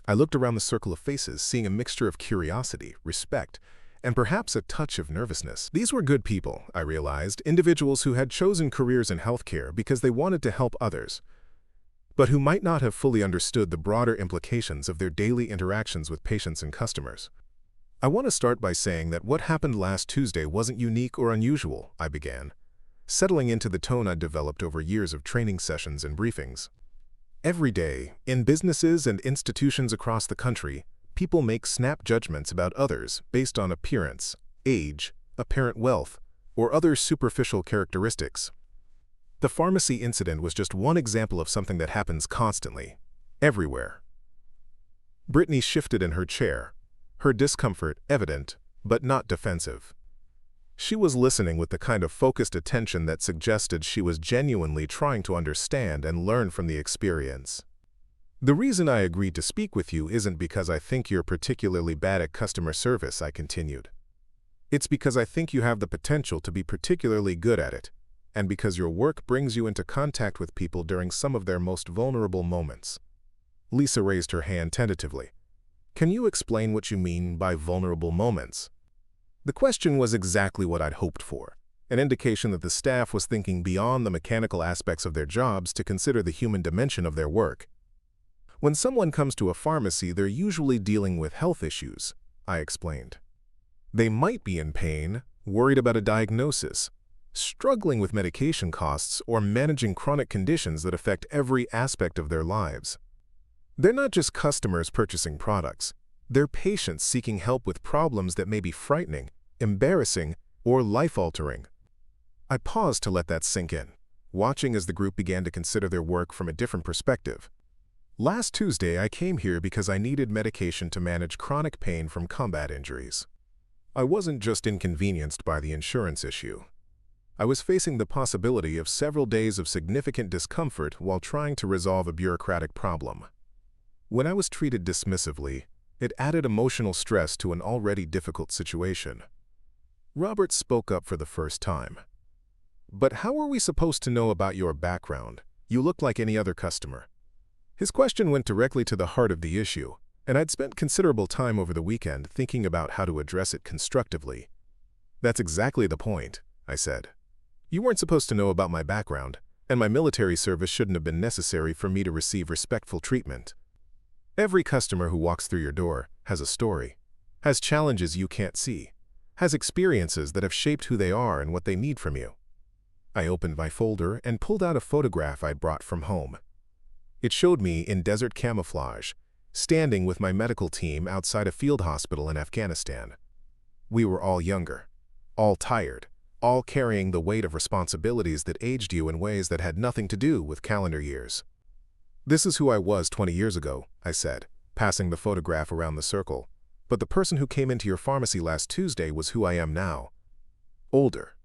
I looked around the circle of faces, seeing a mixture of curiosity, respect, and perhaps a touch of nervousness. These were good people, I realized, individuals who had chosen careers in healthcare because they wanted to help others, but who might not have fully understood the broader implications of their daily interactions with patients and customers. "I want to start by saying that what happened last Tuesday wasn't unique or unusual," I began, settling into the tone I'd developed over years of training sessions and briefings. "Every day, in businesses and institutions across the country, people make snap judgments about others based on appearance, age, apparent wealth, or other superficial characteristics. The pharmacy incident was just one example of something that happens constantly, everywhere." Brittany shifted in her chair, her discomfort evident, but not defensive. She was listening with the kind of focused attention that suggested she was genuinely trying to understand and learn from the experience. "The reason I agreed to speak with you isn't because I think you're particularly bad at customer service," I continued. "It's because I think you have the potential to be particularly good at it, and because your work brings you into contact with people during some of their most vulnerable moments." Lisa raised her hand tentatively. "Can you explain what you mean by vulnerable moments?" The question was exactly what I'd hoped for, an indication that the staff was thinking beyond the mechanical aspects of their jobs to consider the human dimension of their work. "When someone comes to a pharmacy, they're usually dealing with health issues," I explained. "They might be in pain, worried about a diagnosis, struggling with medication costs, or managing chronic conditions that affect every aspect of their lives. They're not just customers purchasing products. They're patients seeking help with problems that may be frightening, embarrassing, or life-altering." I paused to let that sink in, watching as the group began to consider their work from a different perspective. "Last Tuesday, I came here because I needed medication to manage chronic pain from combat injuries. I wasn't just inconvenienced by the insurance issue. I was facing the possibility of several days of significant discomfort while trying to resolve a bureaucratic problem. When I was treated dismissively, it added emotional stress to an already difficult situation." Robert spoke up for the first time. "But how are we supposed to know about your background? You look like any other customer." His question went directly to the heart of the issue, and I'd spent considerable time over the weekend thinking about how to address it constructively. "That's exactly the point," I said. "You weren't supposed to know about my background, and my military service shouldn't have been necessary for me to receive respectful treatment. Every customer who walks through your door has a story, has challenges you can't see, has experiences that have shaped who they are and what they need from you." I opened my folder and pulled out a photograph I'd brought from home. It showed me in desert camouflage, standing with my medical team outside a field hospital in Afghanistan. We were all younger, all tired, all carrying the weight of responsibilities that aged you in ways that had nothing to do with calendar years. "This is who I was 20 years ago," I said, passing the photograph around the circle. "But the person who came into your pharmacy last Tuesday was who I am now. Older,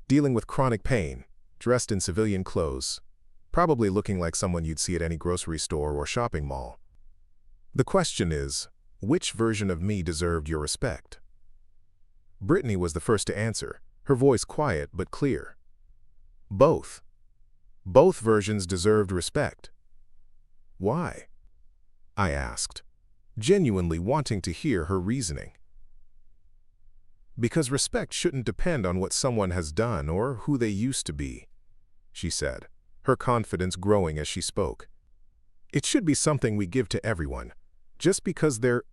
dealing with chronic pain, dressed in civilian clothes, probably looking like someone you'd see at any grocery store or shopping mall. The question is, which version of me deserved your respect?" Brittany was the first to answer, her voice quiet but clear. "Both. Both versions deserved respect." "Why?" I asked. genuinely wanting to hear her reasoning. "Because respect shouldn't depend on what someone has done or who they used to be," she said, her confidence growing as she spoke. "It should be something we give to everyone, just because they're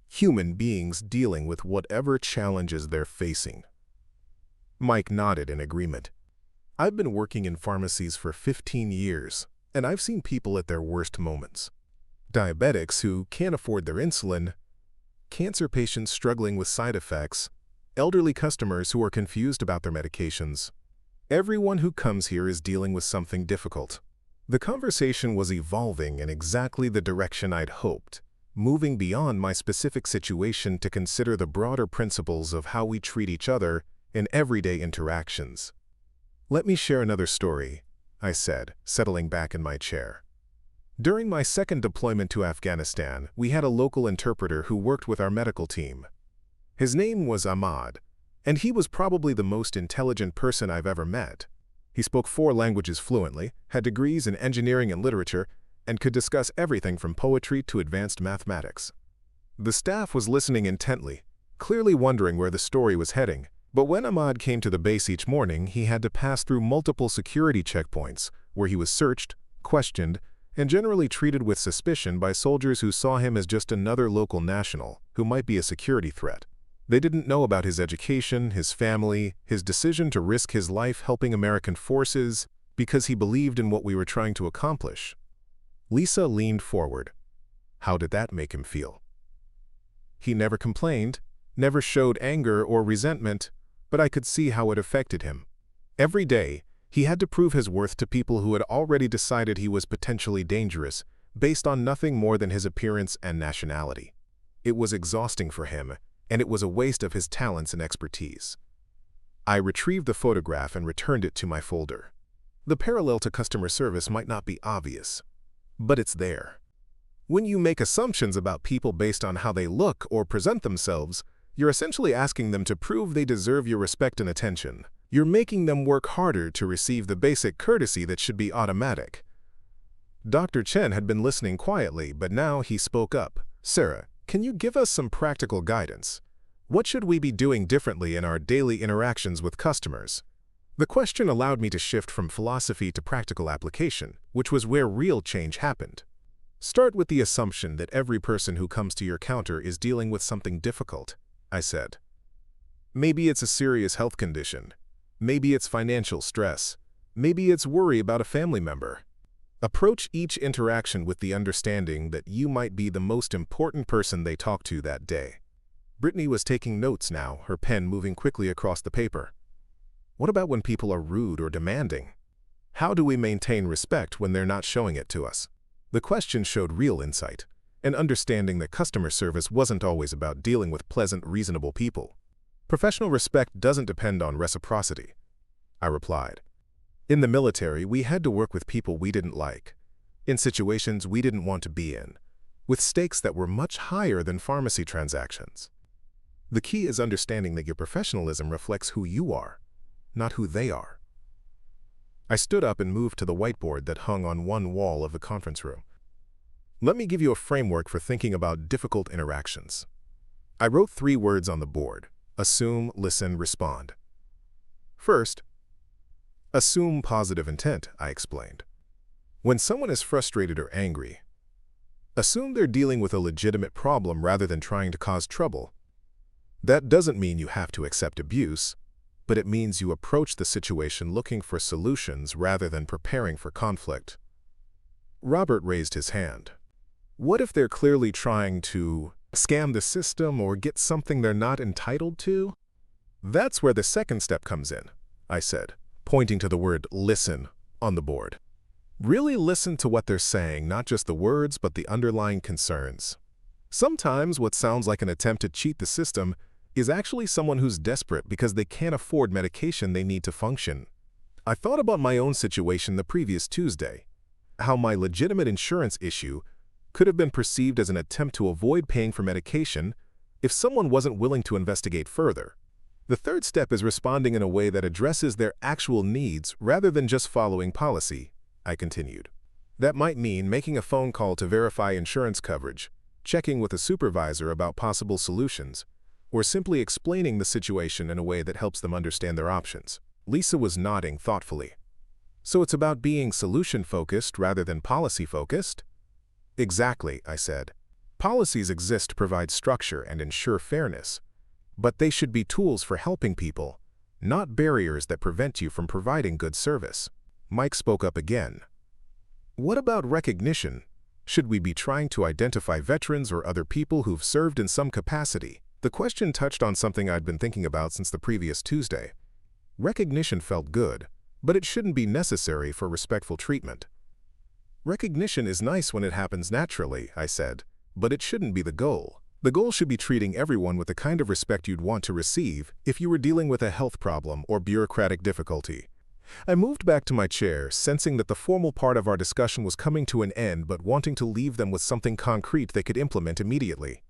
human beings dealing with whatever challenges they're facing." Mike nodded in agreement. "I've been working in pharmacies for 15 years, and I've seen people at their worst moments. Diabetics who can't afford their insulin, cancer patients struggling with side effects, elderly customers who are confused about their medications. Everyone who comes here is dealing with something difficult." The conversation was evolving in exactly the direction I'd hoped, moving beyond my specific situation to consider the broader principles of how we treat each other in everyday interactions. "Let me share another story," I said, settling back in my chair. "During my second deployment to Afghanistan, we had a local interpreter who worked with our medical team. His name was Ahmad, and he was probably the most intelligent person I've ever met. He spoke 4 languages fluently, had degrees in engineering and literature, and could discuss everything from poetry to advanced mathematics. The staff was listening intently, clearly wondering where the story was heading. But when Ahmad came to the base each morning, he had to pass through multiple security checkpoints, where he was searched, questioned, and generally treated with suspicion by soldiers who saw him as just another local national who might be a security threat. They didn't know about his education, his family, his decision to risk his life helping American forces because he believed in what we were trying to accomplish." Lisa leaned forward. "How did that make him feel?" "He never complained, never showed anger or resentment, but I could see how it affected him. Every day, he had to prove his worth to people who had already decided he was potentially dangerous, based on nothing more than his appearance and nationality. It was exhausting for him, and it was a waste of his talents and expertise." I retrieved the photograph and returned it to my folder. The parallel to customer service might not be obvious, but it's there. When you make assumptions about people based on how they look or present themselves, you're essentially asking them to prove they deserve your respect and attention. You're making them work harder to receive the basic courtesy that should be automatic. Dr. Chen had been listening quietly, but now he spoke up. "Sarah, can you give us some practical guidance? What should we be doing differently in our daily interactions with customers?" The question allowed me to shift from philosophy to practical application, which was where real change happened. "Start with the assumption that every person who comes to your counter is dealing with something difficult," I said. "Maybe it's a serious health condition. Maybe it's financial stress. Maybe it's worry about a family member. Approach each interaction with the understanding that you might be the most important person they talk to that day." Brittany was taking notes now, her pen moving quickly across the paper. "What about when people are rude or demanding? How do we maintain respect when they're not showing it to us?" The question showed real insight, an understanding that customer service wasn't always about dealing with pleasant, reasonable people. "Professional respect doesn't depend on reciprocity," I replied. "In the military, we had to work with people we didn't like, in situations we didn't want to be in, with stakes that were much higher than pharmacy transactions. The key is understanding that your professionalism reflects who you are, not who they are." I stood up and moved to the whiteboard that hung on one wall of the conference room. "Let me give you a framework for thinking about difficult interactions." I wrote 3 words on the board: assume, listen, respond. First, assume positive intent, I explained. When someone is frustrated or angry, assume they're dealing with a legitimate problem rather than trying to cause trouble. That doesn't mean you have to accept abuse, but it means you approach the situation looking for solutions rather than preparing for conflict. Robert raised his hand. "What if they're clearly trying to scam the system or get something they're not entitled to?" "That's where the second step comes in," I said, pointing to the word listen on the board. "Really listen to what they're saying, not just the words, but the underlying concerns. Sometimes what sounds like an attempt to cheat the system is actually someone who's desperate because they can't afford medication they need to function." I thought about my own situation the previous Tuesday, how my legitimate insurance issue could have been perceived as an attempt to avoid paying for medication if someone wasn't willing to investigate further. The third step is responding in a way that addresses their actual needs rather than just following policy, I continued. That might mean making a phone call to verify insurance coverage, checking with a supervisor about possible solutions, or simply explaining the situation in a way that helps them understand their options. Lisa was nodding thoughtfully. So it's about being solution-focused rather than policy-focused? Exactly, I said. Policies exist to provide structure and ensure fairness, but they should be tools for helping people, not barriers that prevent you from providing good service. Mike spoke up again. What about recognition? Should we be trying to identify veterans or other people who've served in some capacity? The question touched on something I'd been thinking about since the previous Tuesday. Recognition felt good, but it shouldn't be necessary for respectful treatment. Recognition is nice when it happens naturally, I said, but it shouldn't be the goal. The goal should be treating everyone with the kind of respect you'd want to receive if you were dealing with a health problem or bureaucratic difficulty. I moved back to my chair, sensing that the formal part of our discussion was coming to an end but wanting to leave them with something concrete they could implement immediately.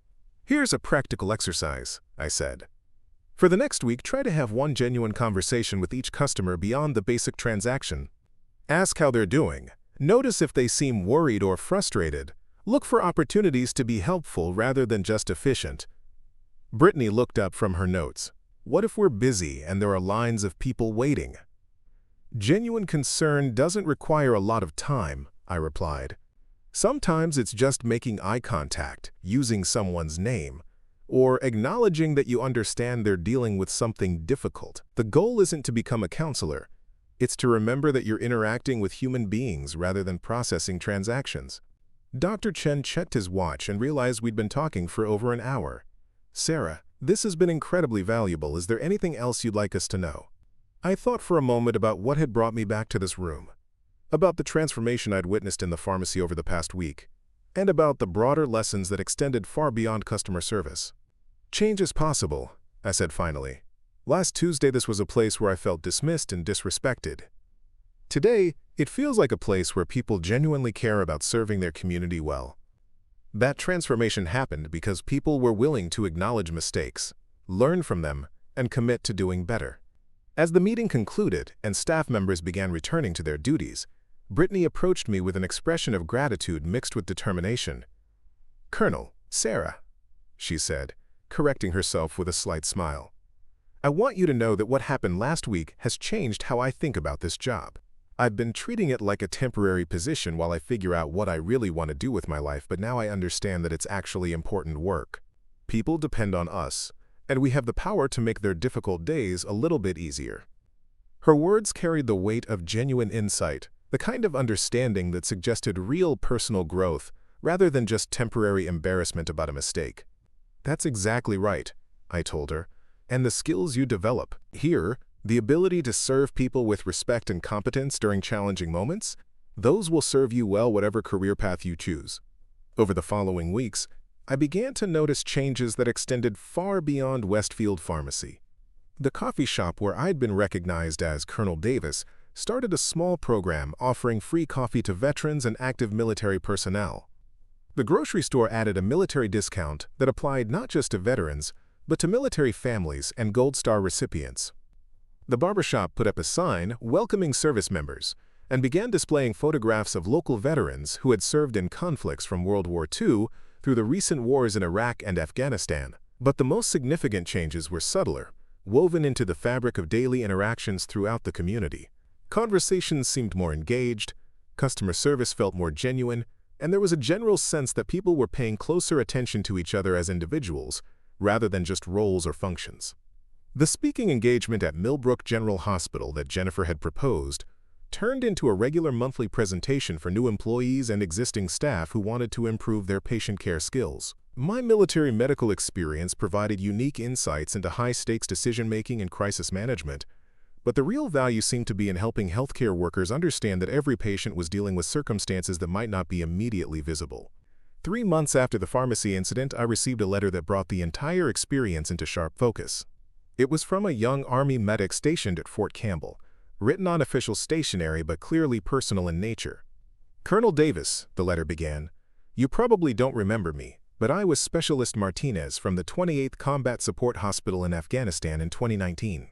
Here's a practical exercise, I said. For the next week, try to have one genuine conversation with each customer beyond the basic transaction. Ask how they're doing. Notice if they seem worried or frustrated. Look for opportunities to be helpful rather than just efficient. Brittany looked up from her notes. What if we're busy and there are lines of people waiting? Genuine concern doesn't require a lot of time, I replied. Sometimes it's just making eye contact, using someone's name, or acknowledging that you understand they're dealing with something difficult. The goal isn't to become a counselor. It's to remember that you're interacting with human beings rather than processing transactions. Dr. Chen checked his watch and realized we'd been talking for over an hour. Sarah, this has been incredibly valuable. Is there anything else you'd like us to know? I thought for a moment about what had brought me back to this room, about the transformation I'd witnessed in the pharmacy over the past week, and about the broader lessons that extended far beyond customer service. Change is possible, I said finally. Last Tuesday this was a place where I felt dismissed and disrespected. Today, it feels like a place where people genuinely care about serving their community well. That transformation happened because people were willing to acknowledge mistakes, learn from them, and commit to doing better. As the meeting concluded and staff members began returning to their duties, Brittany approached me with an expression of gratitude mixed with determination. "Colonel, Sarah," she said, correcting herself with a slight smile. "I want you to know that what happened last week has changed how I think about this job. I've been treating it like a temporary position while I figure out what I really want to do with my life, but now I understand that it's actually important work. People depend on us, and we have the power to make their difficult days a little bit easier." Her words carried the weight of genuine insight, the kind of understanding that suggested real personal growth rather than just temporary embarrassment about a mistake. "That's exactly right," I told her, "and the skills you develop here, the ability to serve people with respect and competence during challenging moments, those will serve you well whatever career path you choose." Over the following weeks, I began to notice changes that extended far beyond Westfield Pharmacy. The coffee shop where I'd been recognized as Colonel Davis started a small program offering free coffee to veterans and active military personnel. The grocery store added a military discount that applied not just to veterans, but to military families and Gold Star recipients. The barbershop put up a sign welcoming service members and began displaying photographs of local veterans who had served in conflicts from World War II through the recent wars in Iraq and Afghanistan. But the most significant changes were subtler, woven into the fabric of daily interactions throughout the community. Conversations seemed more engaged, customer service felt more genuine, and there was a general sense that people were paying closer attention to each other as individuals, rather than just roles or functions. The speaking engagement at Millbrook General Hospital that Jennifer had proposed turned into a regular monthly presentation for new employees and existing staff who wanted to improve their patient care skills. My military medical experience provided unique insights into high-stakes decision-making and crisis management, but the real value seemed to be in helping healthcare workers understand that every patient was dealing with circumstances that might not be immediately visible. 3 months after the pharmacy incident, I received a letter that brought the entire experience into sharp focus. It was from a young Army medic stationed at Fort Campbell, written on official stationery but clearly personal in nature. "Colonel Davis," the letter began, "you probably don't remember me, but I was Specialist Martinez from the 28th Combat Support Hospital in Afghanistan in 2019.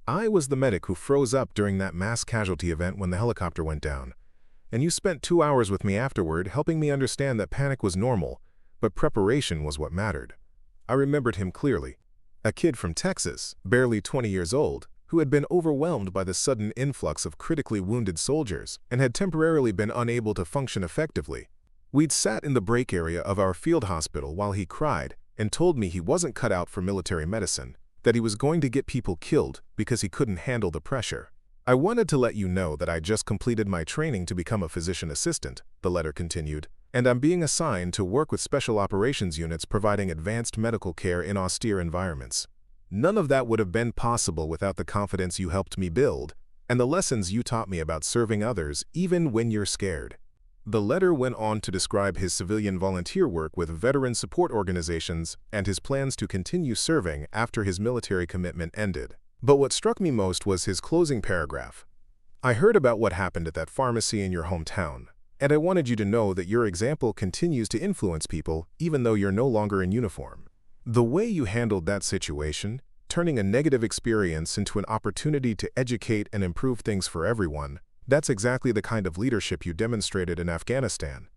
I was the medic who froze up during that mass casualty event when the helicopter went down, and you spent 2 hours with me afterward helping me understand that panic was normal, but preparation was what mattered. I remembered him clearly. A kid from Texas, barely 20 years old, who had been overwhelmed by the sudden influx of critically wounded soldiers and had temporarily been unable to function effectively. We'd sat in the break area of our field hospital while he cried and told me he wasn't cut out for military medicine, that he was going to get people killed because he couldn't handle the pressure. I wanted to let you know that I just completed my training to become a physician assistant, the letter continued, and I'm being assigned to work with special operations units providing advanced medical care in austere environments. None of that would have been possible without the confidence you helped me build and the lessons you taught me about serving others even when you're scared. The letter went on to describe his civilian volunteer work with veteran support organizations and his plans to continue serving after his military commitment ended. But what struck me most was his closing paragraph. I heard about what happened at that pharmacy in your hometown, and I wanted you to know that your example continues to influence people even though you're no longer in uniform. The way you handled that situation, turning a negative experience into an opportunity to educate and improve things for everyone, that's exactly the kind of leadership you demonstrated in Afghanistan.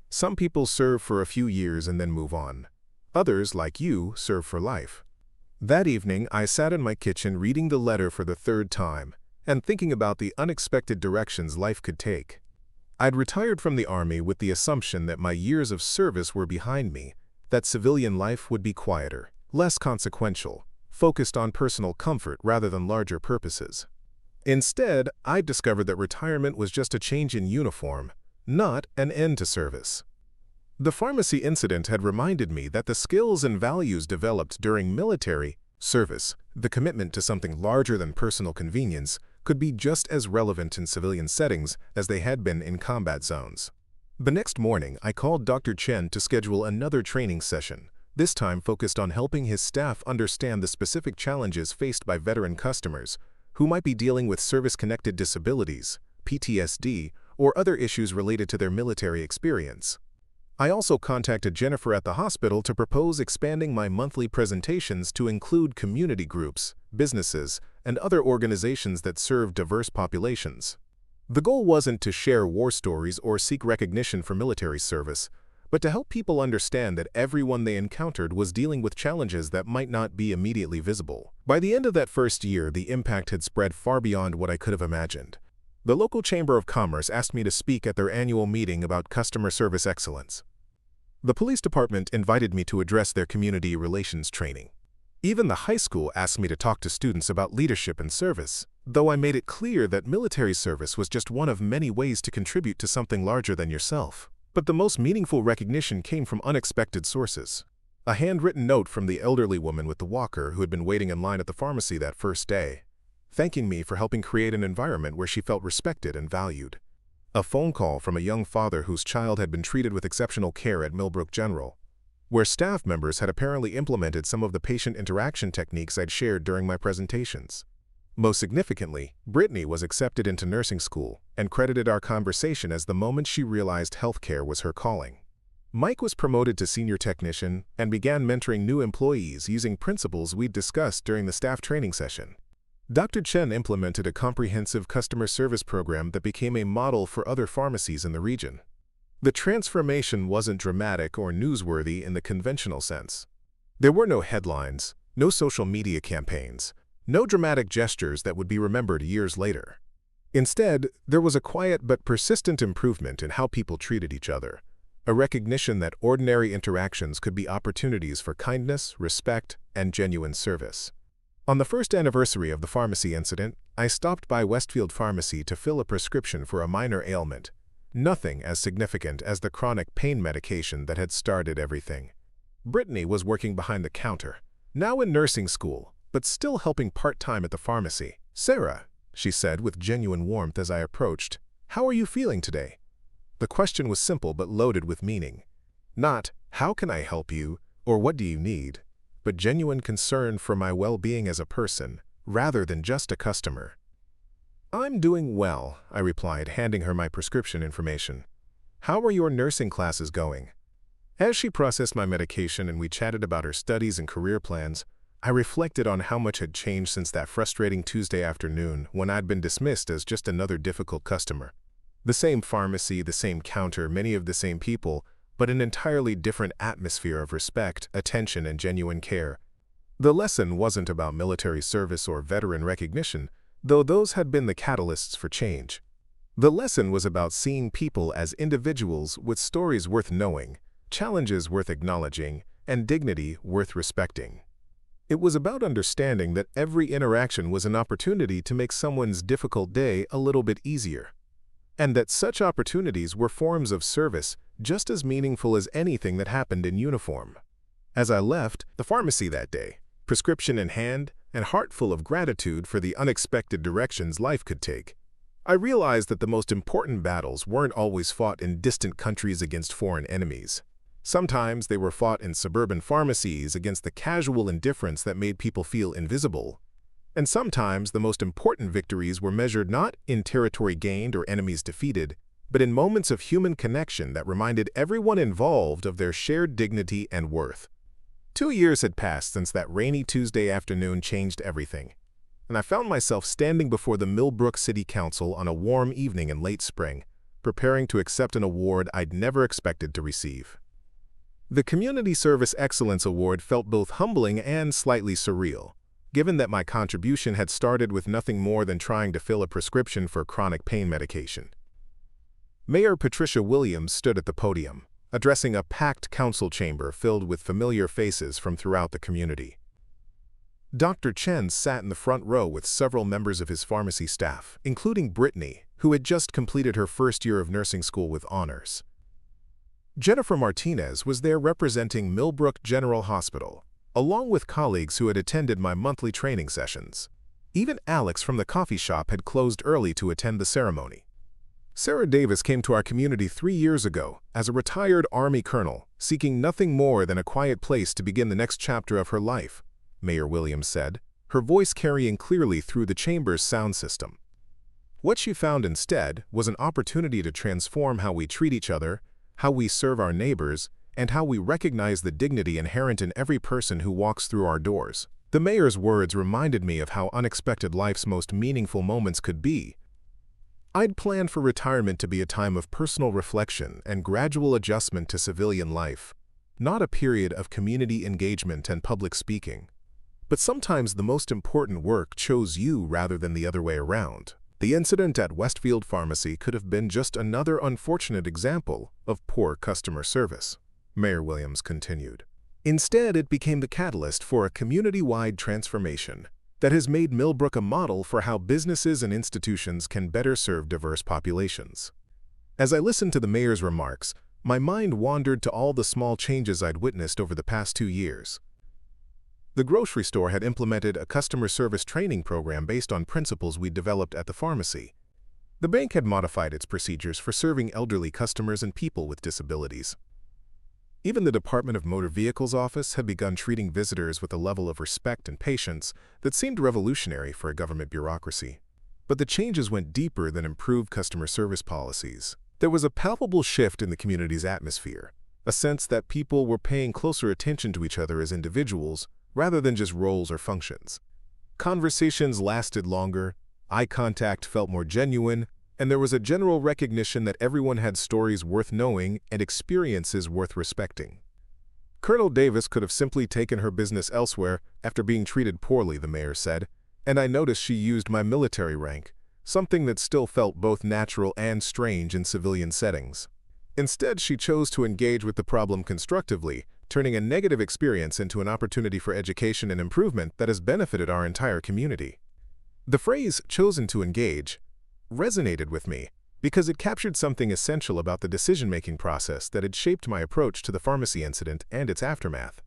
Some people serve for a few years and then move on. Others, like you, serve for life. That evening, I sat in my kitchen reading the letter for the third time and thinking about the unexpected directions life could take. I'd retired from the Army with the assumption that my years of service were behind me, that civilian life would be quieter, less consequential, focused on personal comfort rather than larger purposes. Instead, I discovered that retirement was just a change in uniform, not an end to service. The pharmacy incident had reminded me that the skills and values developed during military service, the commitment to something larger than personal convenience, could be just as relevant in civilian settings as they had been in combat zones. The next morning, I called Dr. Chen to schedule another training session, this time focused on helping his staff understand the specific challenges faced by veteran customers who might be dealing with service-connected disabilities, PTSD, or other issues related to their military experience. I also contacted Jennifer at the hospital to propose expanding my monthly presentations to include community groups, businesses, and other organizations that serve diverse populations. The goal wasn't to share war stories or seek recognition for military service, but to help people understand that everyone they encountered was dealing with challenges that might not be immediately visible. By the end of that first year, the impact had spread far beyond what I could have imagined. The local Chamber of Commerce asked me to speak at their annual meeting about customer service excellence. The police department invited me to address their community relations training. Even the high school asked me to talk to students about leadership and service, though I made it clear that military service was just one of many ways to contribute to something larger than yourself. But the most meaningful recognition came from unexpected sources. A handwritten note from the elderly woman with the walker who had been waiting in line at the pharmacy that first day, thanking me for helping create an environment where she felt respected and valued. A phone call from a young father whose child had been treated with exceptional care at Millbrook General, where staff members had apparently implemented some of the patient interaction techniques I'd shared during my presentations. Most significantly, Brittany was accepted into nursing school and credited our conversation as the moment she realized healthcare was her calling. Mike was promoted to senior technician and began mentoring new employees using principles we'd discussed during the staff training session. Dr. Chen implemented a comprehensive customer service program that became a model for other pharmacies in the region. The transformation wasn't dramatic or newsworthy in the conventional sense. There were no headlines, no social media campaigns, no dramatic gestures that would be remembered years later. Instead, there was a quiet but persistent improvement in how people treated each other, a recognition that ordinary interactions could be opportunities for kindness, respect, and genuine service. On the first anniversary of the pharmacy incident, I stopped by Westfield Pharmacy to fill a prescription for a minor ailment, nothing as significant as the chronic pain medication that had started everything. Brittany was working behind the counter, now in nursing school, but still helping part-time at the pharmacy. "Sarah," she said with genuine warmth as I approached, "how are you feeling today?" The question was simple but loaded with meaning. Not, "How can I help you?" or "What do you need?" but genuine concern for my well-being as a person, rather than just a customer. "I'm doing well," I replied, handing her my prescription information. "How are your nursing classes going?" As she processed my medication and we chatted about her studies and career plans, I reflected on how much had changed since that frustrating Tuesday afternoon when I'd been dismissed as just another difficult customer. The same pharmacy, the same counter, many of the same people, but an entirely different atmosphere of respect, attention, and genuine care. The lesson wasn't about military service or veteran recognition, though those had been the catalysts for change. The lesson was about seeing people as individuals with stories worth knowing, challenges worth acknowledging, and dignity worth respecting. It was about understanding that every interaction was an opportunity to make someone's difficult day a little bit easier, and that such opportunities were forms of service just as meaningful as anything that happened in uniform. As I left the pharmacy that day, prescription in hand and heart full of gratitude for the unexpected directions life could take, I realized that the most important battles weren't always fought in distant countries against foreign enemies. Sometimes they were fought in suburban pharmacies against the casual indifference that made people feel invisible. And sometimes the most important victories were measured not in territory gained or enemies defeated, but in moments of human connection that reminded everyone involved of their shared dignity and worth. 2 years had passed since that rainy Tuesday afternoon changed everything, and I found myself standing before the Millbrook City Council on a warm evening in late spring, preparing to accept an award I'd never expected to receive. The Community Service Excellence Award felt both humbling and slightly surreal, given that my contribution had started with nothing more than trying to fill a prescription for chronic pain medication. Mayor Patricia Williams stood at the podium, addressing a packed council chamber filled with familiar faces from throughout the community. Dr. Chen sat in the front row with several members of his pharmacy staff, including Brittany, who had just completed her first year of nursing school with honors. Jennifer Martinez was there representing Millbrook General Hospital, along with colleagues who had attended my monthly training sessions. Even Alex from the coffee shop had closed early to attend the ceremony. Sarah Davis came to our community 3 years ago as a retired Army colonel, seeking nothing more than a quiet place to begin the next chapter of her life, Mayor Williams said, her voice carrying clearly through the chamber's sound system. What she found instead was an opportunity to transform how we treat each other, how we serve our neighbors, and how we recognize the dignity inherent in every person who walks through our doors. The mayor's words reminded me of how unexpected life's most meaningful moments could be. I'd planned for retirement to be a time of personal reflection and gradual adjustment to civilian life, not a period of community engagement and public speaking. But sometimes the most important work chose you rather than the other way around. The incident at Westfield Pharmacy could have been just another unfortunate example of poor customer service, Mayor Williams continued. Instead, it became the catalyst for a community-wide transformation that has made Millbrook a model for how businesses and institutions can better serve diverse populations. As I listened to the mayor's remarks, my mind wandered to all the small changes I'd witnessed over the past 2 years. The grocery store had implemented a customer service training program based on principles we'd developed at the pharmacy. The bank had modified its procedures for serving elderly customers and people with disabilities. Even the Department of Motor Vehicles office had begun treating visitors with a level of respect and patience that seemed revolutionary for a government bureaucracy. But the changes went deeper than improved customer service policies. There was a palpable shift in the community's atmosphere, a sense that people were paying closer attention to each other as individuals rather than just roles or functions. Conversations lasted longer, eye contact felt more genuine, and there was a general recognition that everyone had stories worth knowing and experiences worth respecting. Colonel Davis could have simply taken her business elsewhere after being treated poorly, the mayor said, and I noticed she used my military rank, something that still felt both natural and strange in civilian settings. Instead, she chose to engage with the problem constructively, turning a negative experience into an opportunity for education and improvement that has benefited our entire community. The phrase "chosen to engage" resonated with me because it captured something essential about the decision-making process that had shaped my approach to the pharmacy incident and its aftermath.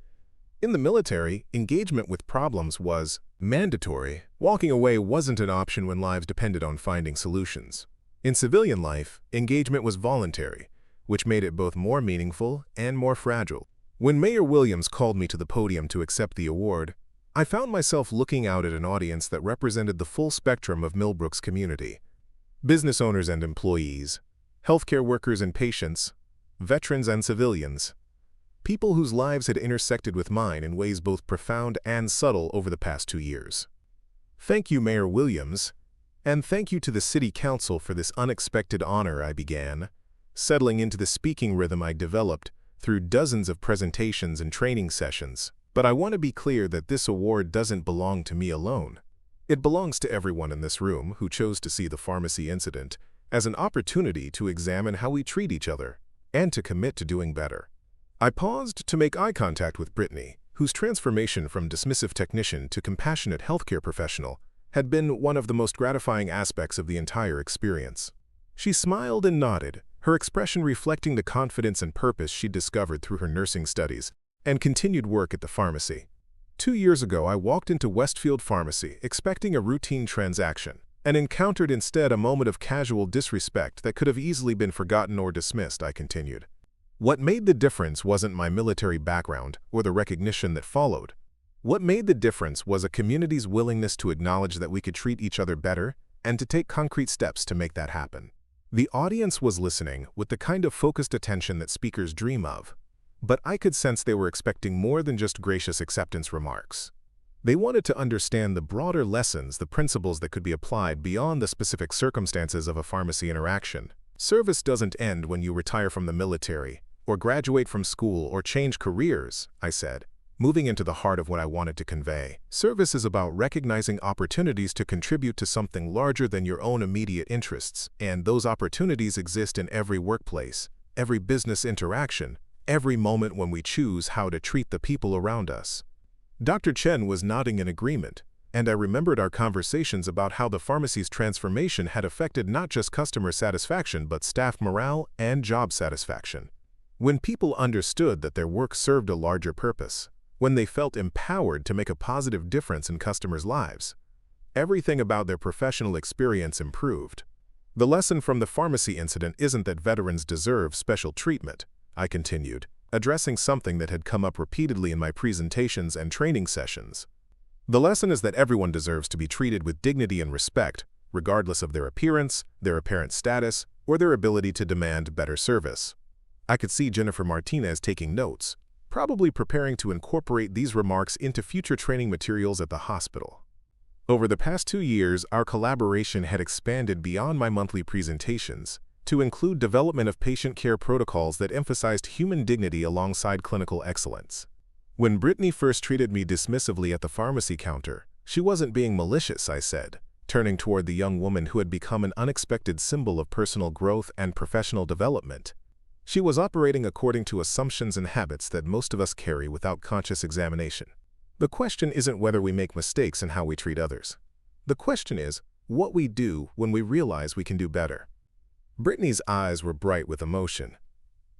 In the military, engagement with problems was mandatory. Walking away wasn't an option when lives depended on finding solutions. In civilian life, engagement was voluntary, which made it both more meaningful and more fragile. When Mayor Williams called me to the podium to accept the award, I found myself looking out at an audience that represented the full spectrum of Millbrook's community. Business owners and employees, healthcare workers and patients, veterans and civilians, people whose lives had intersected with mine in ways both profound and subtle over the past 2 years. Thank you, Mayor Williams, and thank you to the City Council for this unexpected honor, I began, settling into the speaking rhythm I developed through dozens of presentations and training sessions. But I want to be clear that this award doesn't belong to me alone. It belongs to everyone in this room who chose to see the pharmacy incident as an opportunity to examine how we treat each other and to commit to doing better. I paused to make eye contact with Brittany, whose transformation from dismissive technician to compassionate healthcare professional had been one of the most gratifying aspects of the entire experience. She smiled and nodded, her expression reflecting the confidence and purpose she'd discovered through her nursing studies and continued work at the pharmacy. 2 years ago, I walked into Westfield Pharmacy expecting a routine transaction and encountered instead a moment of casual disrespect that could have easily been forgotten or dismissed, I continued. What made the difference wasn't my military background or the recognition that followed. What made the difference was a community's willingness to acknowledge that we could treat each other better and to take concrete steps to make that happen. The audience was listening with the kind of focused attention that speakers dream of, but I could sense they were expecting more than just gracious acceptance remarks. They wanted to understand the broader lessons, the principles that could be applied beyond the specific circumstances of a pharmacy interaction. Service doesn't end when you retire from the military, or graduate from school, or change careers, I said, moving into the heart of what I wanted to convey. Service is about recognizing opportunities to contribute to something larger than your own immediate interests, and those opportunities exist in every workplace, every business interaction, every moment when we choose how to treat the people around us. Dr. Chen was nodding in agreement, and I remembered our conversations about how the pharmacy's transformation had affected not just customer satisfaction but staff morale and job satisfaction. When people understood that their work served a larger purpose, when they felt empowered to make a positive difference in customers' lives, everything about their professional experience improved. The lesson from the pharmacy incident isn't that veterans deserve special treatment, I continued, addressing something that had come up repeatedly in my presentations and training sessions. The lesson is that everyone deserves to be treated with dignity and respect, regardless of their appearance, their apparent status, or their ability to demand better service. I could see Jennifer Martinez taking notes, probably preparing to incorporate these remarks into future training materials at the hospital. Over the past 2 years, our collaboration had expanded beyond my monthly presentations to include development of patient care protocols that emphasized human dignity alongside clinical excellence. When Brittany first treated me dismissively at the pharmacy counter, she wasn't being malicious, I said, turning toward the young woman who had become an unexpected symbol of personal growth and professional development. She was operating according to assumptions and habits that most of us carry without conscious examination. The question isn't whether we make mistakes in how we treat others. The question is what we do when we realize we can do better. Brittany's eyes were bright with emotion,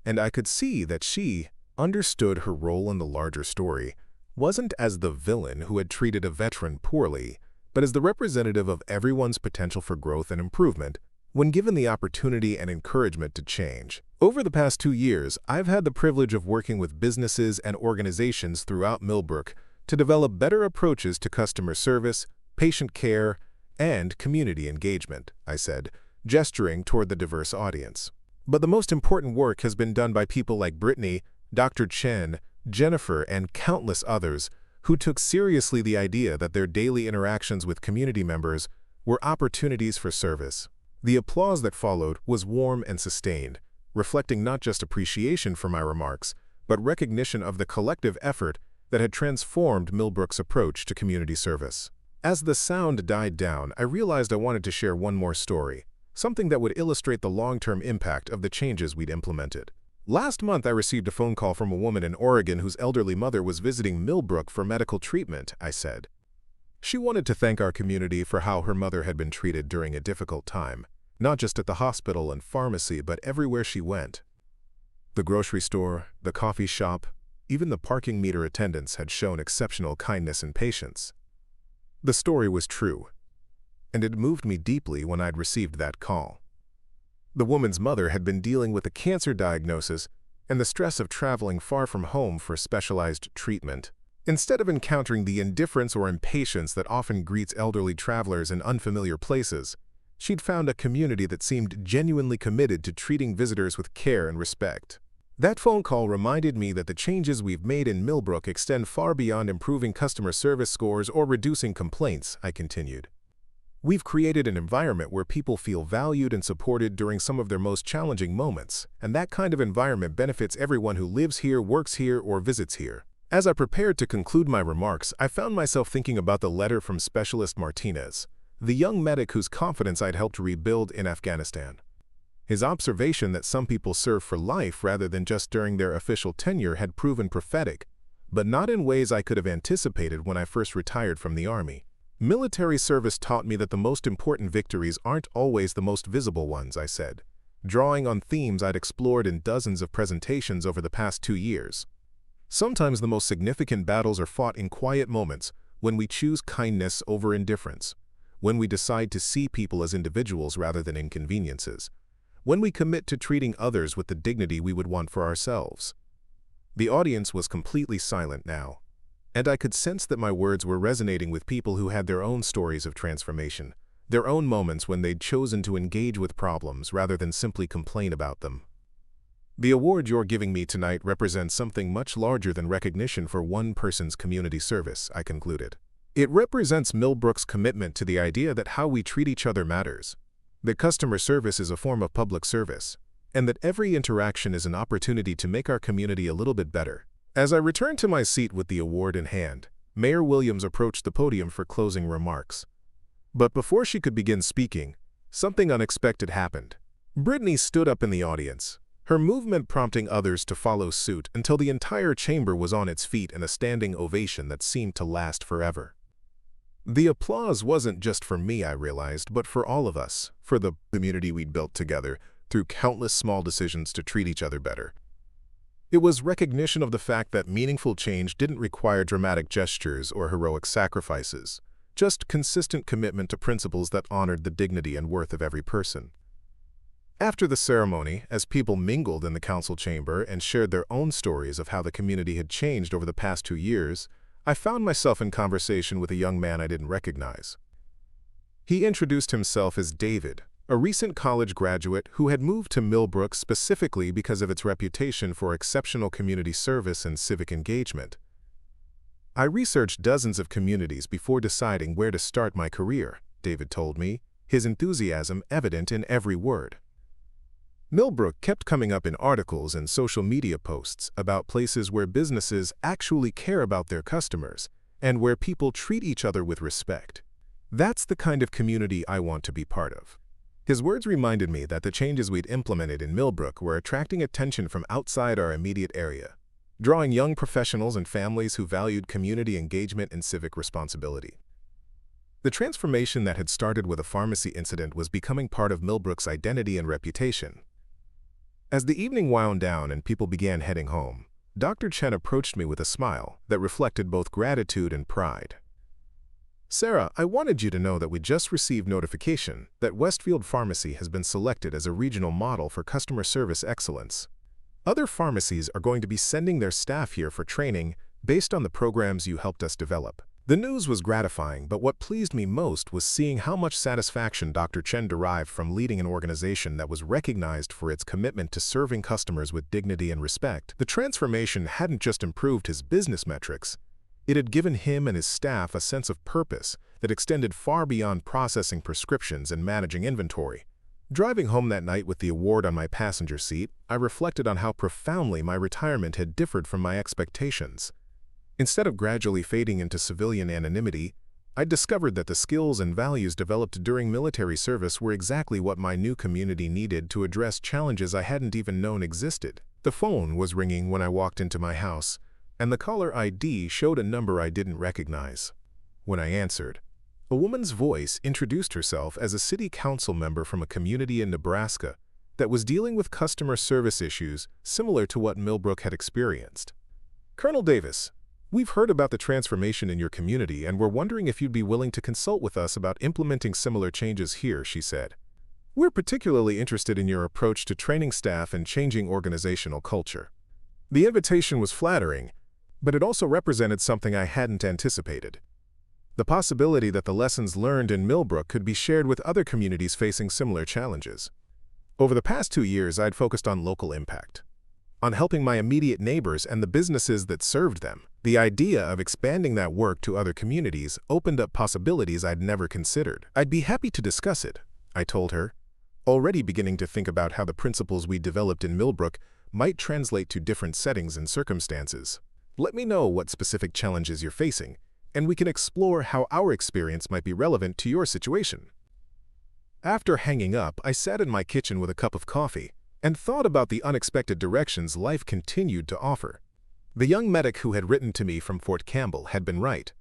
and I could see that she understood her role in the larger story wasn't as the villain who had treated a veteran poorly, but as the representative of everyone's potential for growth and improvement when given the opportunity and encouragement to change. Over the past 2 years, I've had the privilege of working with businesses and organizations throughout Millbrook to develop better approaches to customer service, patient care, and community engagement, I said, gesturing toward the diverse audience. But the most important work has been done by people like Brittany, Dr. Chen, Jennifer, and countless others who took seriously the idea that their daily interactions with community members were opportunities for service. The applause that followed was warm and sustained, reflecting not just appreciation for my remarks, but recognition of the collective effort that had transformed Millbrook's approach to community service. As the sound died down, I realized I wanted to share one more story, something that would illustrate the long-term impact of the changes we'd implemented. Last month, I received a phone call from a woman in Oregon whose elderly mother was visiting Millbrook for medical treatment, I said. She wanted to thank our community for how her mother had been treated during a difficult time, not just at the hospital and pharmacy, but everywhere she went. The grocery store, the coffee shop, even the parking meter attendants had shown exceptional kindness and patience. The story was true, and it moved me deeply when I'd received that call. The woman's mother had been dealing with a cancer diagnosis and the stress of traveling far from home for specialized treatment. Instead of encountering the indifference or impatience that often greets elderly travelers in unfamiliar places, she'd found a community that seemed genuinely committed to treating visitors with care and respect. That phone call reminded me that the changes we've made in Millbrook extend far beyond improving customer service scores or reducing complaints, I continued. We've created an environment where people feel valued and supported during some of their most challenging moments, and that kind of environment benefits everyone who lives here, works here, or visits here. As I prepared to conclude my remarks, I found myself thinking about the letter from Specialist Martinez, the young medic whose confidence I'd helped rebuild in Afghanistan. His observation that some people serve for life rather than just during their official tenure had proven prophetic, but not in ways I could have anticipated when I first retired from the Army. Military service taught me that the most important victories aren't always the most visible ones, I said, drawing on themes I'd explored in dozens of presentations over the past 2 years. Sometimes the most significant battles are fought in quiet moments, when we choose kindness over indifference, when we decide to see people as individuals rather than inconveniences, when we commit to treating others with the dignity we would want for ourselves. The audience was completely silent now, and I could sense that my words were resonating with people who had their own stories of transformation, their own moments when they'd chosen to engage with problems rather than simply complain about them. The award you're giving me tonight represents something much larger than recognition for one person's community service, I concluded. It represents Millbrook's commitment to the idea that how we treat each other matters, that customer service is a form of public service, and that every interaction is an opportunity to make our community a little bit better. As I returned to my seat with the award in hand, Mayor Williams approached the podium for closing remarks. But before she could begin speaking, something unexpected happened. Brittany stood up in the audience, her movement prompting others to follow suit until the entire chamber was on its feet in a standing ovation that seemed to last forever. The applause wasn't just for me, I realized, but for all of us, for the community we'd built together through countless small decisions to treat each other better. It was recognition of the fact that meaningful change didn't require dramatic gestures or heroic sacrifices, just consistent commitment to principles that honored the dignity and worth of every person. After the ceremony, as people mingled in the council chamber and shared their own stories of how the community had changed over the past 2 years, I found myself in conversation with a young man I didn't recognize. He introduced himself as David, a recent college graduate who had moved to Millbrook specifically because of its reputation for exceptional community service and civic engagement. I researched dozens of communities before deciding where to start my career, David told me, his enthusiasm evident in every word. Millbrook kept coming up in articles and social media posts about places where businesses actually care about their customers and where people treat each other with respect. That's the kind of community I want to be part of. His words reminded me that the changes we'd implemented in Millbrook were attracting attention from outside our immediate area, drawing young professionals and families who valued community engagement and civic responsibility. The transformation that had started with a pharmacy incident was becoming part of Millbrook's identity and reputation. As the evening wound down and people began heading home, Dr. Chen approached me with a smile that reflected both gratitude and pride. "Sarah, I wanted you to know that we just received notification that Westfield Pharmacy has been selected as a regional model for customer service excellence. Other pharmacies are going to be sending their staff here for training based on the programs you helped us develop." The news was gratifying, but what pleased me most was seeing how much satisfaction Dr. Chen derived from leading an organization that was recognized for its commitment to serving customers with dignity and respect. The transformation hadn't just improved his business metrics, it had given him and his staff a sense of purpose that extended far beyond processing prescriptions and managing inventory. Driving home that night with the award on my passenger seat, I reflected on how profoundly my retirement had differed from my expectations. Instead of gradually fading into civilian anonymity, I discovered that the skills and values developed during military service were exactly what my new community needed to address challenges I hadn't even known existed. The phone was ringing when I walked into my house, and the caller ID showed a number I didn't recognize. When I answered, a woman's voice introduced herself as a city council member from a community in Nebraska that was dealing with customer service issues similar to what Millbrook had experienced. "Colonel Davis, we've heard about the transformation in your community and we're wondering if you'd be willing to consult with us about implementing similar changes here," she said. "We're particularly interested in your approach to training staff and changing organizational culture." The invitation was flattering, but it also represented something I hadn't anticipated. The possibility that the lessons learned in Millbrook could be shared with other communities facing similar challenges. Over the past 2 years, I'd focused on local impact. on helping my immediate neighbors and the businesses that served them. The idea of expanding that work to other communities opened up possibilities I'd never considered. "I'd be happy to discuss it," I told her, already beginning to think about how the principles we developed in Millbrook might translate to different settings and circumstances. "Let me know what specific challenges you're facing, and we can explore how our experience might be relevant to your situation." After hanging up, I sat in my kitchen with a cup of coffee and thought about the unexpected directions life continued to offer. The young medic who had written to me from Fort Campbell had been right.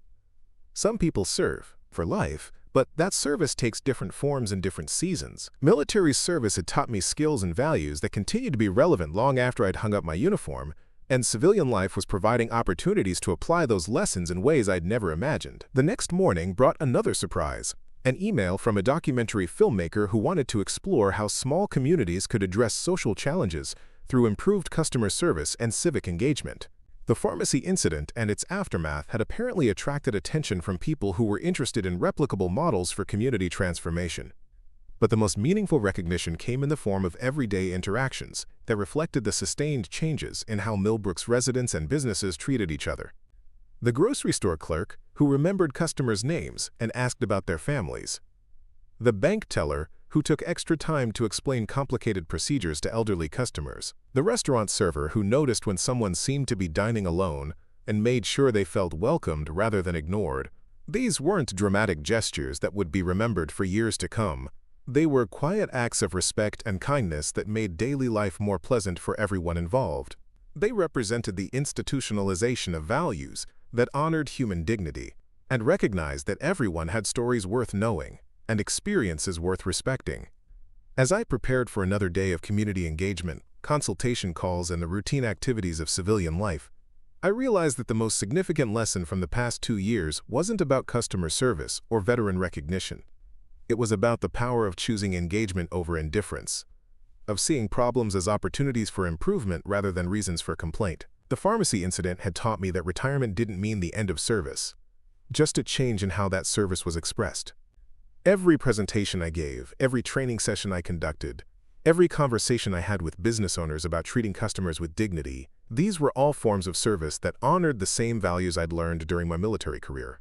Some people serve for life, but that service takes different forms in different seasons. Military service had taught me skills and values that continued to be relevant long after I'd hung up my uniform, and civilian life was providing opportunities to apply those lessons in ways I'd never imagined. The next morning brought another surprise. An email from a documentary filmmaker who wanted to explore how small communities could address social challenges through improved customer service and civic engagement. The pharmacy incident and its aftermath had apparently attracted attention from people who were interested in replicable models for community transformation. But the most meaningful recognition came in the form of everyday interactions that reflected the sustained changes in how Millbrook's residents and businesses treated each other. The grocery store clerk, who remembered customers' names and asked about their families. The bank teller, who took extra time to explain complicated procedures to elderly customers. The restaurant server, who noticed when someone seemed to be dining alone and made sure they felt welcomed rather than ignored. These weren't dramatic gestures that would be remembered for years to come. They were quiet acts of respect and kindness that made daily life more pleasant for everyone involved. They represented the institutionalization of values that honored human dignity and recognized that everyone had stories worth knowing and experiences worth respecting. As I prepared for another day of community engagement, consultation calls, and the routine activities of civilian life, I realized that the most significant lesson from the past 2 years wasn't about customer service or veteran recognition. It was about the power of choosing engagement over indifference, of seeing problems as opportunities for improvement rather than reasons for complaint. The pharmacy incident had taught me that retirement didn't mean the end of service, just a change in how that service was expressed. Every presentation I gave, every training session I conducted, every conversation I had with business owners about treating customers with dignity, these were all forms of service that honored the same values I'd learned during my military career.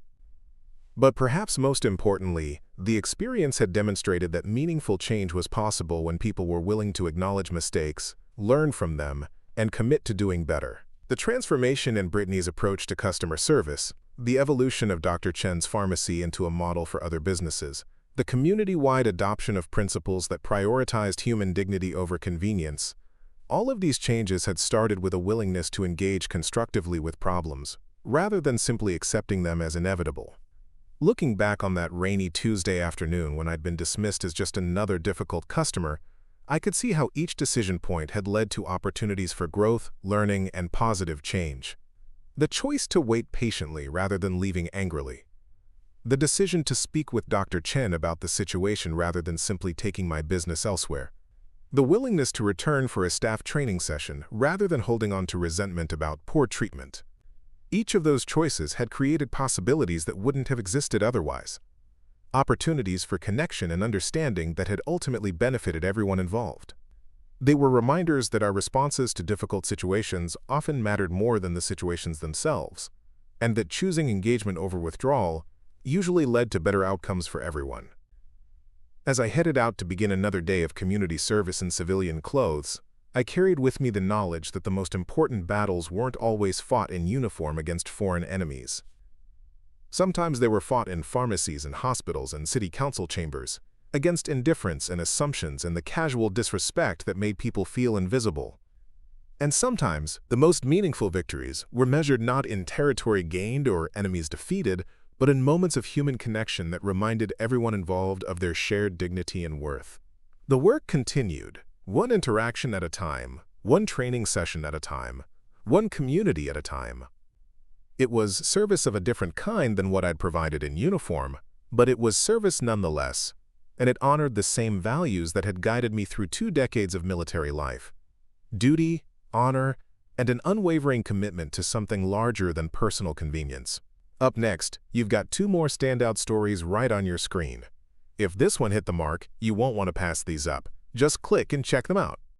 But perhaps most importantly, the experience had demonstrated that meaningful change was possible when people were willing to acknowledge mistakes, learn from them, and commit to doing better. The transformation in Brittany's approach to customer service, the evolution of Dr. Chen's pharmacy into a model for other businesses, the community-wide adoption of principles that prioritized human dignity over convenience, all of these changes had started with a willingness to engage constructively with problems, rather than simply accepting them as inevitable. Looking back on that rainy Tuesday afternoon when I'd been dismissed as just another difficult customer, I could see how each decision point had led to opportunities for growth, learning, and positive change. The choice to wait patiently rather than leaving angrily. The decision to speak with Dr. Chen about the situation rather than simply taking my business elsewhere. The willingness to return for a staff training session rather than holding on to resentment about poor treatment. Each of those choices had created possibilities that wouldn't have existed otherwise. Opportunities for connection and understanding that had ultimately benefited everyone involved. They were reminders that our responses to difficult situations often mattered more than the situations themselves, and that choosing engagement over withdrawal usually led to better outcomes for everyone. As I headed out to begin another day of community service in civilian clothes, I carried with me the knowledge that the most important battles weren't always fought in uniform against foreign enemies. Sometimes they were fought in pharmacies and hospitals and city council chambers, against indifference and assumptions and the casual disrespect that made people feel invisible. And sometimes, the most meaningful victories were measured not in territory gained or enemies defeated, but in moments of human connection that reminded everyone involved of their shared dignity and worth. The work continued, one interaction at a time, one training session at a time, one community at a time. It was service of a different kind than what I'd provided in uniform, but it was service nonetheless, and it honored the same values that had guided me through 2 decades of military life. Duty, honor, and an unwavering commitment to something larger than personal convenience. Up next, you've got 2 more standout stories right on your screen. If this one hit the mark, you won't want to pass these up. Just click and check them out.